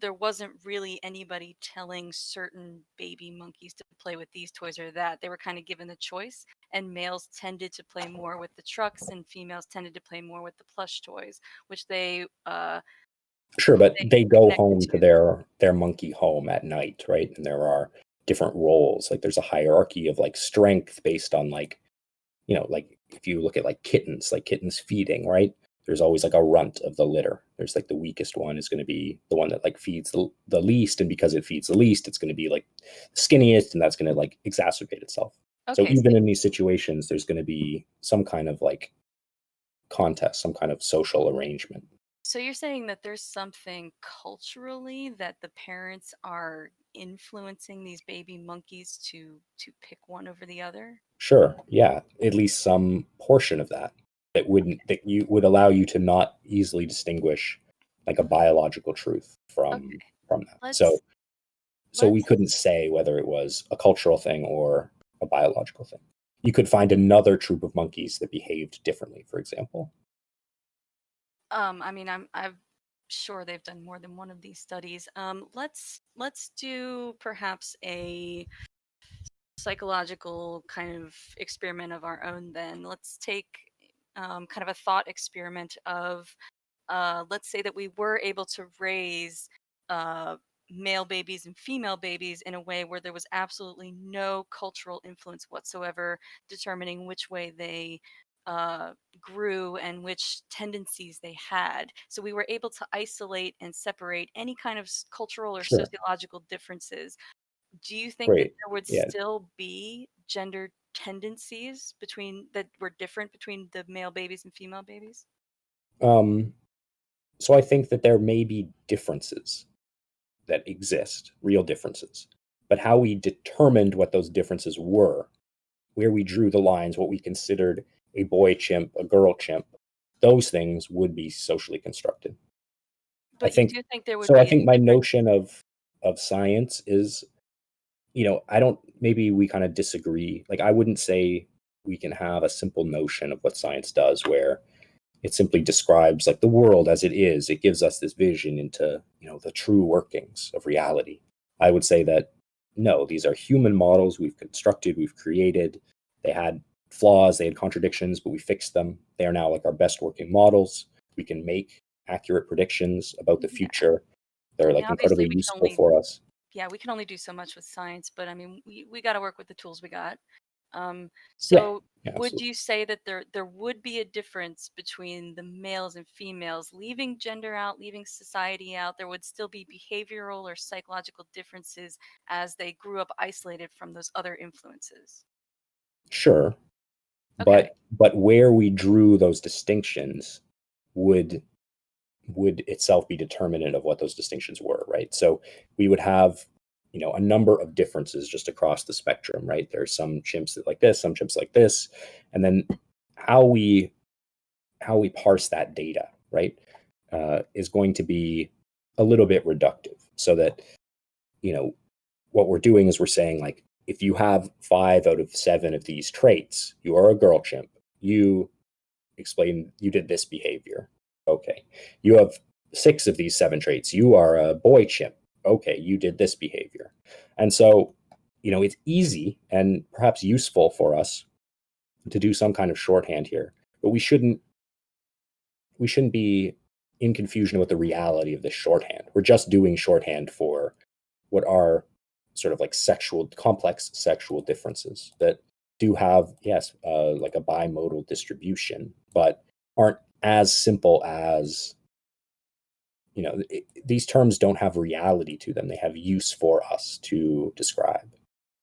there wasn't really anybody telling certain baby monkeys to play with these toys or that. They were kind of given the choice, and males tended to play more with the trucks, and females tended to play more with the plush toys, which they Sure, but they go home to. to their monkey home at night, right? And there are different roles. Like there's a hierarchy of like strength based on like, like if you look at like kittens feeding, right? There's always like a runt of the litter. There's like the weakest one is going to be the one that like feeds the least, and because it feeds the least, it's going to be like skinniest, and that's going to like exacerbate itself. So Okay, even in these situations, there's going to be some kind of like contest, some kind of social arrangement. so you're saying that there's something culturally that the parents are influencing these baby monkeys to pick one over the other? Sure, yeah, at least some portion of that you would allow you to not easily distinguish like a biological truth Okay, from that. let's So we let's couldn't say whether it was a cultural thing or a biological thing. You could find another troop of monkeys that behaved differently, for example. I mean, I've sure they've done more than one of these studies. Let's do perhaps a psychological kind of experiment of our own then. Let's take kind of a thought experiment of, let's say that we were able to raise male babies and female babies in a way where there was absolutely no cultural influence whatsoever determining which way they grew and which tendencies they had. So we were able to isolate and separate any kind of cultural or Sure. sociological differences. Do you think that Great. there would Yeah. still be gender tendencies between that were different between the male babies and female babies? Um, so I think that there may be differences that exist, real differences, but how we determined what those differences were, where we drew the lines, what we considered a boy chimp, a girl chimp, those things would be socially constructed. I But you think do think there would so. I be a think my difference. notion of science is, I don't, maybe we kind of disagree. Like, I wouldn't say we can have a simple notion of what science does where it simply describes like the world as it is. It gives us this vision into, the true workings of reality. I would say that no, these are human models we've constructed, we've created. They had flaws, they had contradictions, but we fixed them. They are now like our best working models. We can make accurate predictions about the Yeah. future. They're I mean, like obviously incredibly we can useful only, for us. yeah, we can only do so much with science, but I mean, we got to work with the tools we got. Yeah, So yeah, would absolutely. you say that there would be a difference between the males and females, leaving gender out, leaving society out? There would still be behavioral or psychological differences as they grew up isolated from those other influences. Sure. Okay. But where we drew those distinctions would would itself be determinant of what those distinctions were, right? So we would have, a number of differences just across the spectrum, right? There's some chimps that like this, some chimps like this, and then how we parse that data, right, is going to be a little bit reductive. So that you know what we're doing is we're saying like if you have 5 out of 7 of these traits, you are a girl chimp. You explain you did this behavior. Okay. You have 6 of these 7 traits. You are a boy chimp. Okay, you did this behavior. And so, it's easy and perhaps useful for us to do some kind of shorthand here, but we shouldn't be in confusion with the reality of this shorthand. We're just doing shorthand for what are sort of like complex sexual differences that do have, yes, like a bimodal distribution, but aren't as simple as, these terms don't have reality to them. They have use for us to describe.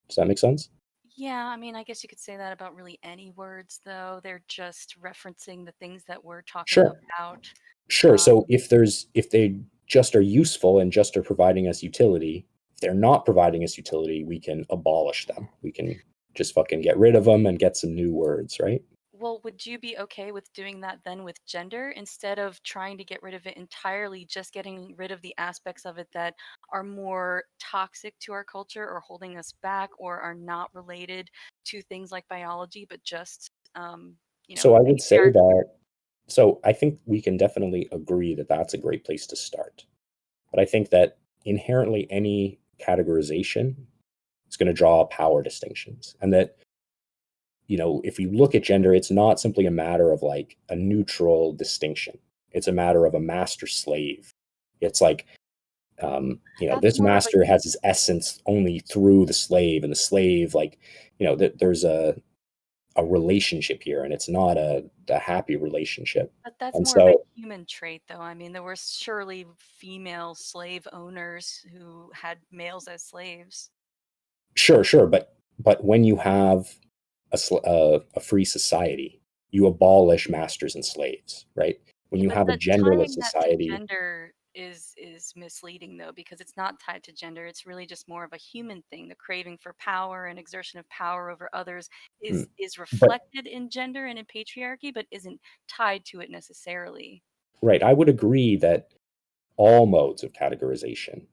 Does that make sense? Yeah, I mean, I guess you could say that about really any words, though. They're just referencing the things that we're talking Sure. about. Sure. Um, So if they just are useful and just are providing us utility, if they're not providing us utility, we can abolish them. We can just fucking get rid of them and get some new words, right? well, would you be okay with doing that then with gender instead of trying to get rid of it entirely, just getting rid of the aspects of it that are more toxic to our culture or holding us back or are not related to things like biology, but just, So I would say patriarchy? that, so I think we can definitely agree that that's a great place to start. But I think that inherently any categorization is going to draw power distinctions. And that, if you look at gender, it's not simply a matter of like a neutral distinction. It's a matter of a master slave. It's like, That's this more of a master has his essence only through the slave, and the slave, like, there's a relationship here, and it's not a happy relationship. But that's And more of a so, human trait, though. I mean, there were surely female slave owners who had males as slaves. sure, but when you have a free society, you abolish masters and slaves, right? When Yeah, you but have a the genderless tying that to society, gender is misleading though, because it's not tied to gender. It's really just more of a human thing. The craving for power and exertion of power over others hmm, is but reflected in gender and in patriarchy, but isn't tied to it necessarily. right, I would agree that all modes of categorization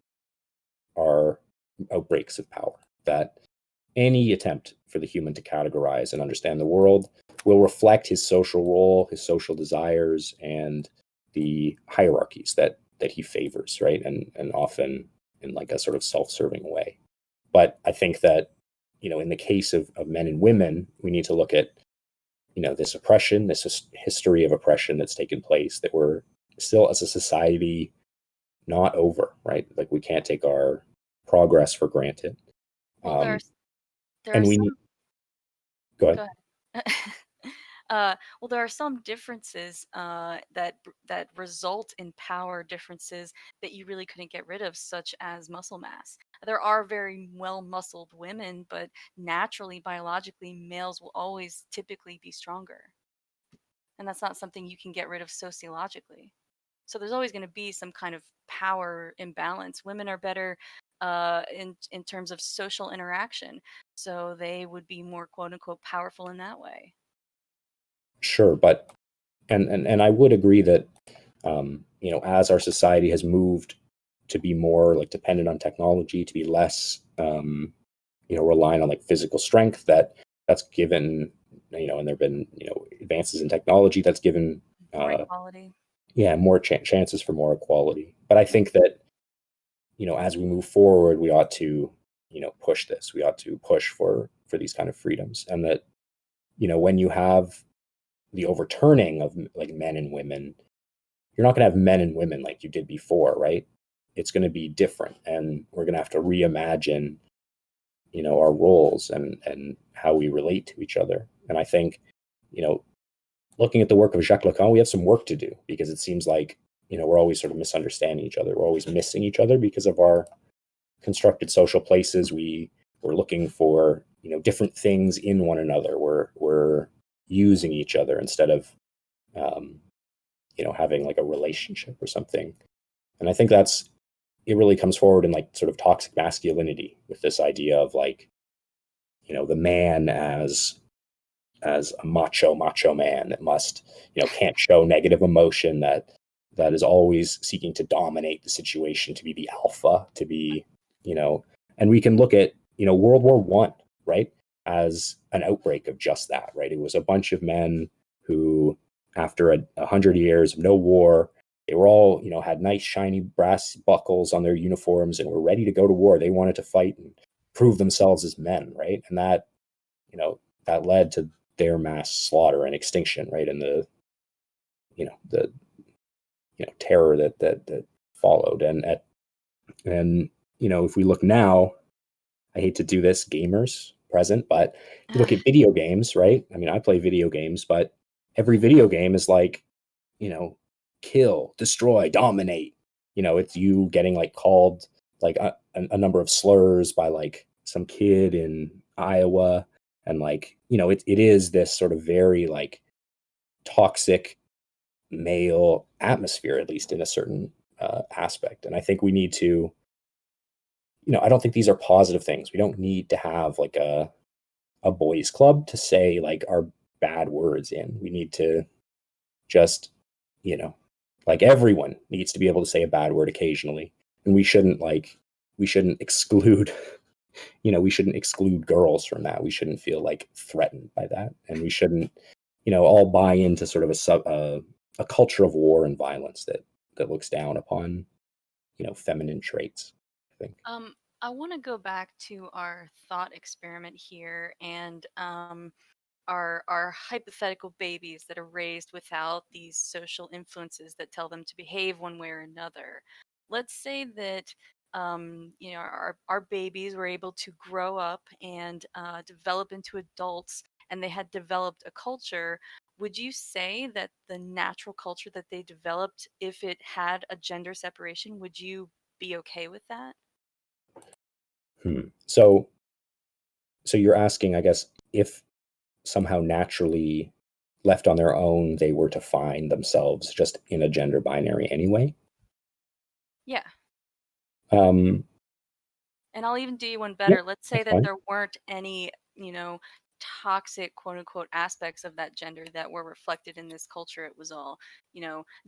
are outbreaks of power. That any attempt for the human to categorize and understand the world will reflect his social role, his social desires, and the hierarchies that that he favors, right? And often in like a sort of self-serving way. But I think that, in the case of men and women, we need to look at, this oppression, this history of oppression that's taken place, that we're still as a society not over, right? Like we can't take our progress for granted. Well, there are And we need, some. go ahead. Go ahead. Well, there are some differences that result in power differences that you really couldn't get rid of, such as muscle mass. There are very well muscled women, but naturally, biologically, males will always typically be stronger, and that's not something you can get rid of sociologically. So there's always going to be some kind of power imbalance. Women are better in terms of social interaction, so they would be more quote unquote powerful in that way. Sure, but and I would agree that as our society has moved to be more like dependent on technology, to be less relying on like physical strength, that's given and there've been advances in technology that's given More equality. more chances for more equality. But I think that as we move forward, we ought to push this. We ought to push for these kind of freedoms, and that when you have the overturning of like men and women, you're not going to have men and women like you did before, right? It's going to be different, and we're going to have to reimagine our roles and how we relate to each other. And I think looking at the work of Jacques Lacan, we have some work to do, because it seems like we're always sort of misunderstanding each other. We're always missing each other because of our constructed social places. We're looking for different things in one another. We're using each other instead of having like a relationship or something. And I think it really comes forward in like sort of toxic masculinity, with this idea of like the man as a macho man that must can't show negative emotion, that is always seeking to dominate the situation, to be the alpha, to be and we can look at World War One, right, as an outbreak of just that, right? It was a bunch of men who, after 100 years of no war, they were all had nice shiny brass buckles on their uniforms and were ready to go to war. They wanted to fight and prove themselves as men, right? And that that led to their mass slaughter and extinction, right? And the terror that followed. And if we look now, I hate to do this, gamers present, but you look at video games, right? I mean, I play video games, but every video game is like, kill, destroy, dominate. It's you getting like called like a number of slurs by like some kid in Iowa. And like, it is this sort of very like toxic male atmosphere, at least in a certain aspect. And I think we need to, I don't think these are positive things. We don't need to have like a boys club to say like our bad words in. We need to just, like everyone needs to be able to say a bad word occasionally. And we shouldn't exclude, we shouldn't exclude girls from that. We shouldn't feel like threatened by that. And we shouldn't, all buy into sort of a culture of war and violence that looks down upon, feminine traits, I think. I want to go back to our thought experiment here, and our hypothetical babies that are raised without these social influences that tell them to behave one way or another. Let's say that our babies were able to grow up and develop into adults, and they had developed a culture. Would you say that the natural culture that they developed, if it had a gender separation, would you be okay with that? So you're asking, I guess, if somehow naturally left on their own, they were to find themselves just in a gender binary anyway. Yeah. Um, And I'll even do you one yeah, better. Let's say that's that fine. there weren't any, toxic quote unquote aspects of that gender that were reflected in this culture. It was all,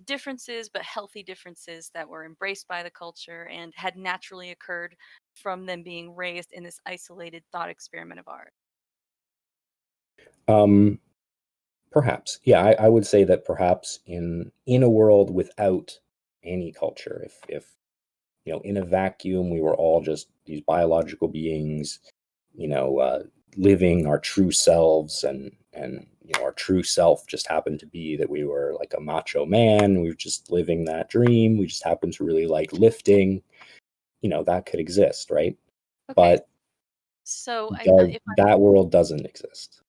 differences, but healthy differences that were embraced by the culture and had naturally occurred from them being raised in this isolated thought experiment of ours. Um, Perhaps, yeah, I would say that perhaps in a world without any culture. If in a vacuum we were all just these biological beings, living our true selves, and our true self just happened to be that we were like a macho man. We were just living that dream. We just happened to really like lifting. That could exist, right? Okay. But So that world doesn't exist.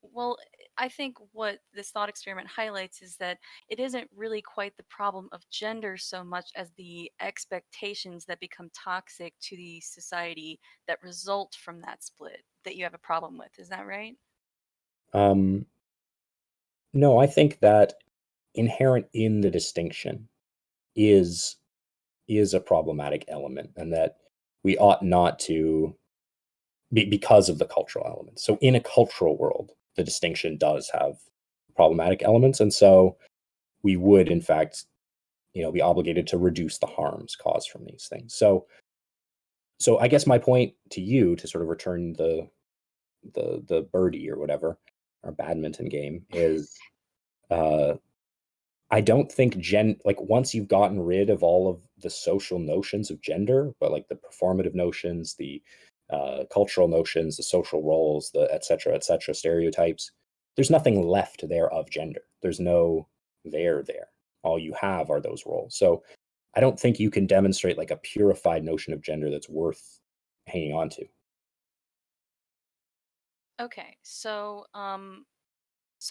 well, I think what this thought experiment highlights is that it isn't really quite the problem of gender so much as the expectations that become toxic to the society that result from that split that you have a problem with. Is that right? Um, no, I think that inherent in the distinction is a problematic element, and that we ought not to be, because of the cultural elements. So in a cultural world, the distinction does have problematic elements, and so we would in fact be obligated to reduce the harms caused from these things. So I guess my point to you, to sort of return the birdie or whatever, our badminton game, is uh I don't think like once you've gotten rid of all of the social notions of gender, but like the performative notions, the cultural notions, the social roles, the et cetera, stereotypes, there's nothing left there of gender. There's no there. All you have are those roles. So I don't think you can demonstrate like a purified notion of gender that's worth hanging on to. Okay. So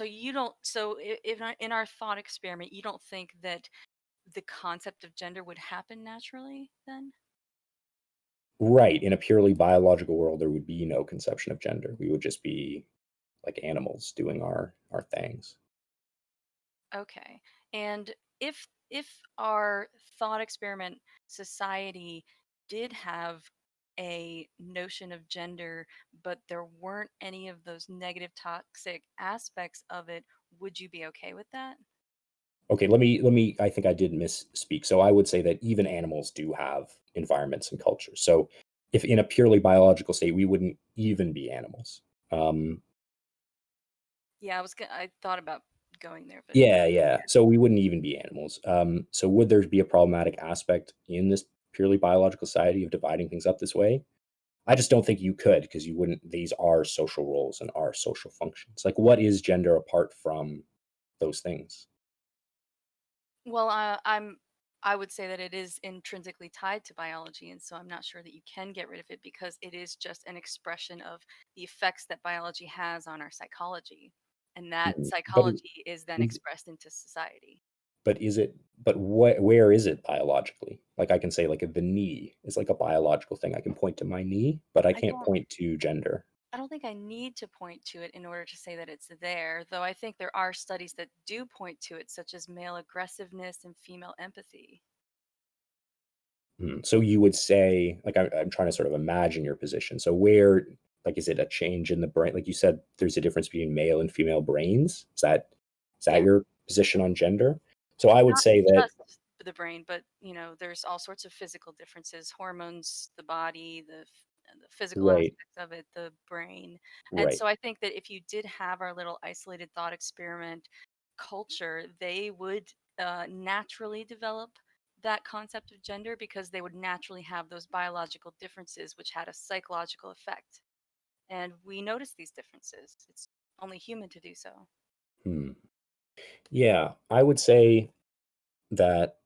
you don't. So if in our thought experiment, you don't think that the concept of gender would happen naturally then? Right. In a purely biological world, there would be no conception of gender. We would just be like animals doing our things. Okay. And if our thought experiment society did have a notion of gender, but there weren't any of those negative toxic aspects of it, would you be okay with that? Okay, let me I think I did misspeak. So I would say that even animals do have environments and cultures. So if in a purely biological state, we wouldn't even be animals. Um, Yeah, I thought about going there, but yeah. So we wouldn't even be animals. So would there be a problematic aspect in this purely biological society of dividing things up this way? I just don't think you could, because you wouldn't. These are social roles and are social functions. Like, what is gender apart from those things? well, I would say that it is intrinsically tied to biology, and so I'm not sure that you can get rid of it because it is just an expression of the effects that biology has on our psychology, and that Mhm. psychology is then Is expressed into society. but is it but where is it biologically? Like, I can say like the knee is like a biological thing. I can point to my knee, but I I can't don't point to gender. I don't think I need to point to it in order to say that it's there, though I think there are studies that do point to it, such as male aggressiveness and female empathy. So you would say, like, I'm trying to sort of imagine your position. So where, like, is it a change in the brain? Like you said, there's a difference between male and female brains. Is that Yeah. your position on gender? So I would Not say that, just the brain, but there's all sorts of physical differences, hormones, the body, the physical right, aspects of it, the brain. And right. so I think that if you did have our little isolated thought experiment culture, they would naturally develop that concept of gender because they would naturally have those biological differences which had a psychological effect. And we notice these differences. It's only human to do so. Hmm. Yeah, I would say that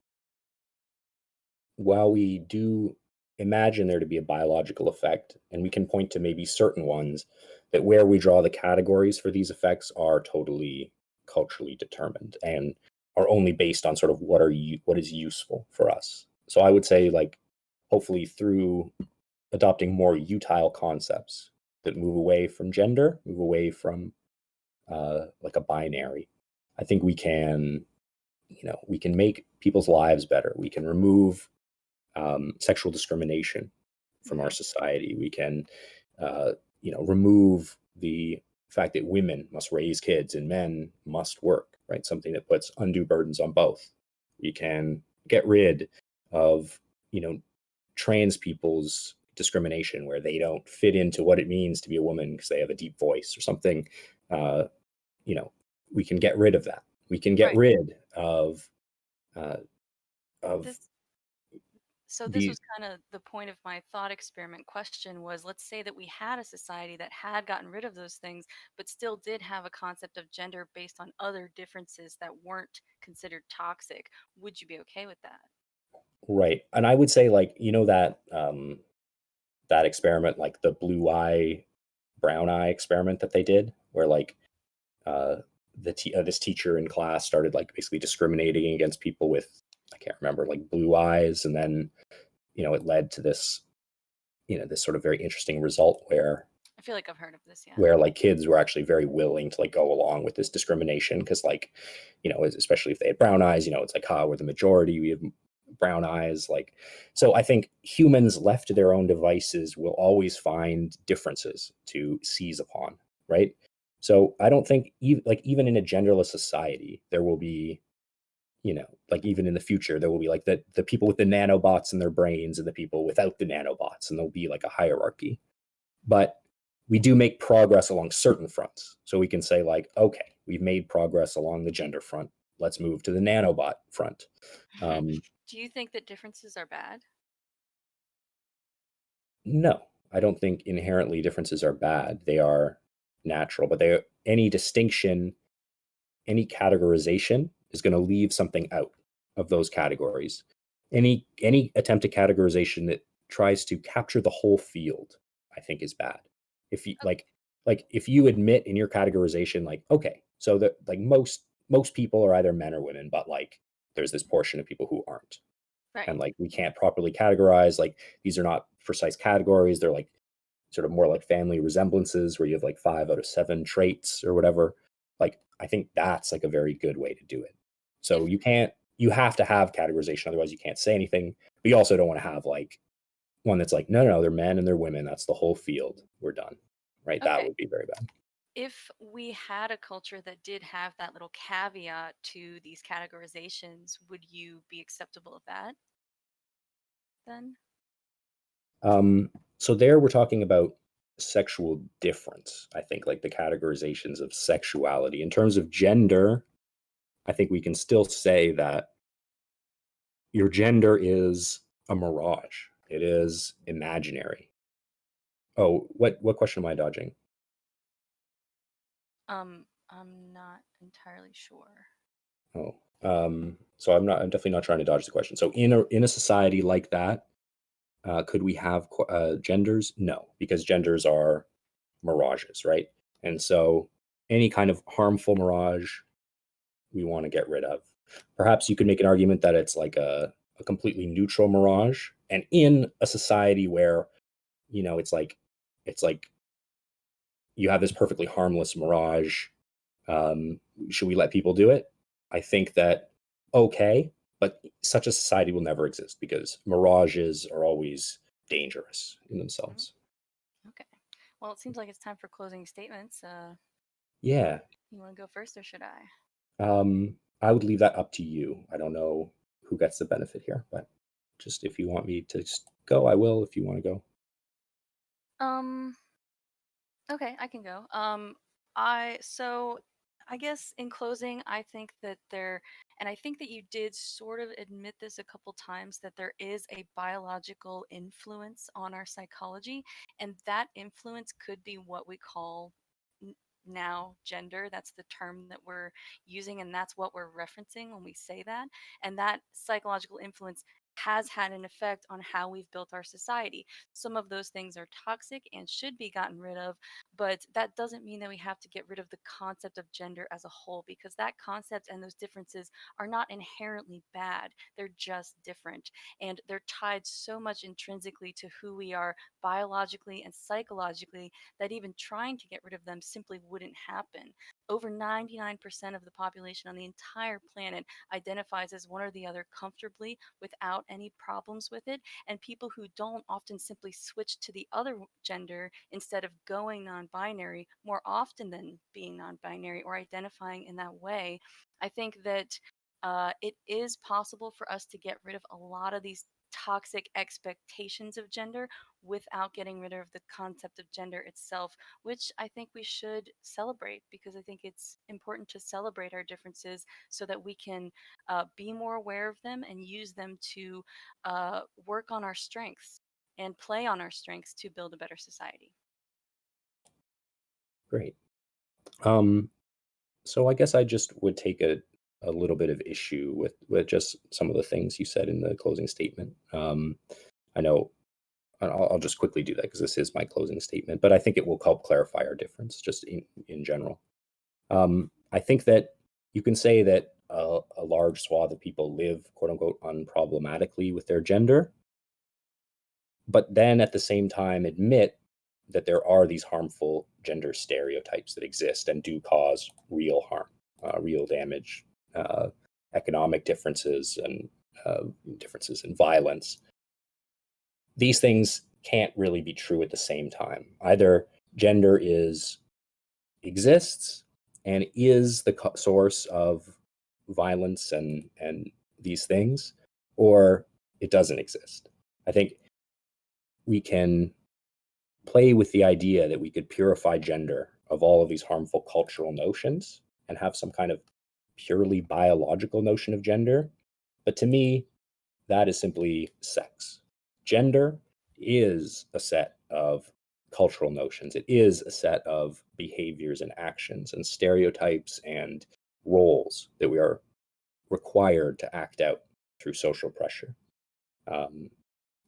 while we do imagine there to be a biological effect, and we can point to maybe certain ones, that where we draw the categories for these effects are totally culturally determined and are only based on sort of what is useful for us. So I would say, like, hopefully through adopting more utile concepts that move away from gender, move away from like a binary, I think we can make people's lives better. We can remove sexual discrimination from our Hmm. society. We can, uh, remove the fact that women must raise kids and men must work, right? Something that puts undue burdens on both. We can get rid of, trans people's discrimination where they don't fit into what it means to be a woman because they have a deep voice or something. Uh, you know, we can get rid of that. We can get Right. rid of uh, of This So this the was kind of the point of my thought experiment question was, let's say that we had a society that had gotten rid of those things, but still did have a concept of gender based on other differences that weren't considered toxic. Would you be okay with that? right. And I would say, like, that that experiment, like the blue eye, brown eye experiment that they did, where like uh, this teacher in class started like basically discriminating against people with, I can't remember, like blue eyes, and then it led to this this sort of very interesting result I feel like I've heard of this, yeah. where like kids were actually very willing to like go along with this discrimination because like especially if they had brown eyes, it's like, we're the majority, we have brown eyes, like. So I think humans left to their own devices will always find differences to seize upon, right? So I don't think even in a genderless society there will be, like even in the future there will be like the people with the nanobots in their brains and the people without the nanobots, and there'll be like a hierarchy. But we do make progress along certain fronts. So we can say, like, okay, we've made progress along the gender front. Let's move to the nanobot front. Um, Do you think that differences are bad? no, I don't think inherently differences are bad. They are natural, but any distinction, any categorization is going to leave something out of those categories. Any attempt at categorization that tries to capture the whole field, I think, is bad. If you like if you admit in your categorization, like, okay, so that like most people are either men or women, but like there's this portion of people who aren't, Right. and like we can't properly categorize, like these are not precise categories, they're like sort of more like family resemblances where you have like 5 out of 7 traits or whatever. Like I think that's like a very good way to do it. So If you have to have categorization, otherwise you can't say anything. But you also don't want to have like one that's like, no, no, no, they're men and they're women, that's the whole field, we're done, right? That okay, would be very bad. if we had a culture that did have that little caveat to these categorizations, would you be acceptable of that then? So there we're talking about sexual difference, I think, like the categorizations of sexuality. In terms of gender, I think we can still say that your gender is a mirage. It is imaginary. Oh, what question am I dodging? I'm not entirely sure. Oh, so I'm definitely not trying to dodge the question. So in a society like that, could we have genders? No, because genders are mirages, right? And so any kind of harmful mirage we want to get rid of. Perhaps you could make an argument that it's like a completely neutral mirage. And in a society where, it's like you have this perfectly harmless mirage, um, should we let people do it? I think that okay, but such a society will never exist because mirages are always dangerous in Mhm. themselves. Okay. Well, it seems like it's time for closing statements. Yeah, You want to go first or should I? I would leave that up to you. I don't know who gets the benefit here, but just if you want me to just go, I will. If you want to go, Um, okay, I can go. I guess in closing, I think that and I think that you did sort of admit this a couple times, that there is a biological influence on our psychology, and that influence could be what we call n- now gender. That's the term that we're using, and that's what we're referencing when we say that. And that psychological influence has had an effect on how we've built our society. Some of those things are toxic and should be gotten rid of, but that doesn't mean that we have to get rid of the concept of gender as a whole, because that concept and those differences are not inherently bad. They're just different. And they're tied so much intrinsically to who we are biologically and psychologically that even trying to get rid of them simply wouldn't happen. Over 99% of the population on the entire planet identifies as one or the other comfortably without any problems with it. And people who don't often simply switch to the other gender instead of going non binary more often than being non binary or identifying in that way. I think that it is possible for us to get rid of a lot of these toxic expectations of gender without getting rid of the concept of gender itself, which I think we should celebrate, because I think it's important to celebrate our differences so that we can be more aware of them and use them to work on our strengths and play on our strengths to build a better society. Great. So I guess I just would take a little bit of issue with just some of the things you said in the closing statement. I know I'll just quickly do that because this is my closing statement, but I think it will help clarify our difference just in general. I think that you can say that a large swath of people live, quote unquote, unproblematically with their gender, but then at the same time admit that there are these harmful gender stereotypes that exist and do cause real harm, real damage, economic differences, and differences in violence. These things can't really be true at the same time. Either gender exists and is the source of violence and these things, or it doesn't exist. I think we can play with the idea that we could purify gender of all of these harmful cultural notions and have some kind of purely biological notion of gender. But to me, that is simply sex. Gender is a set of cultural notions. It is a set of behaviors and actions and stereotypes and roles that we are required to act out through social pressure.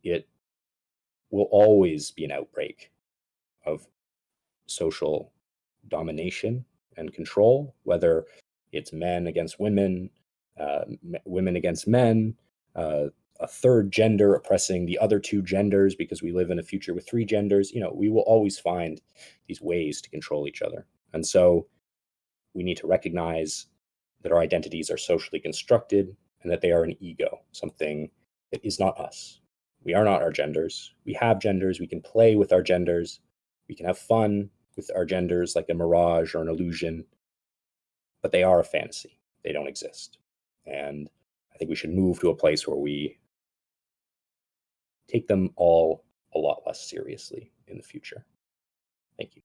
It will always be an outbreak of social domination and control, whether it's men against women, women against men, a third gender oppressing the other two genders, because we live in a future with three genders. We will always find these ways to control each other. And so we need to recognize that our identities are socially constructed and that they are an ego, something that is not us. We are not our genders. We have genders. We can play with our genders. We can have fun with our genders like a mirage or an illusion, but they are a fantasy. They don't exist. And I think we should move to a place where we take them all a lot less seriously in the future. Thank you.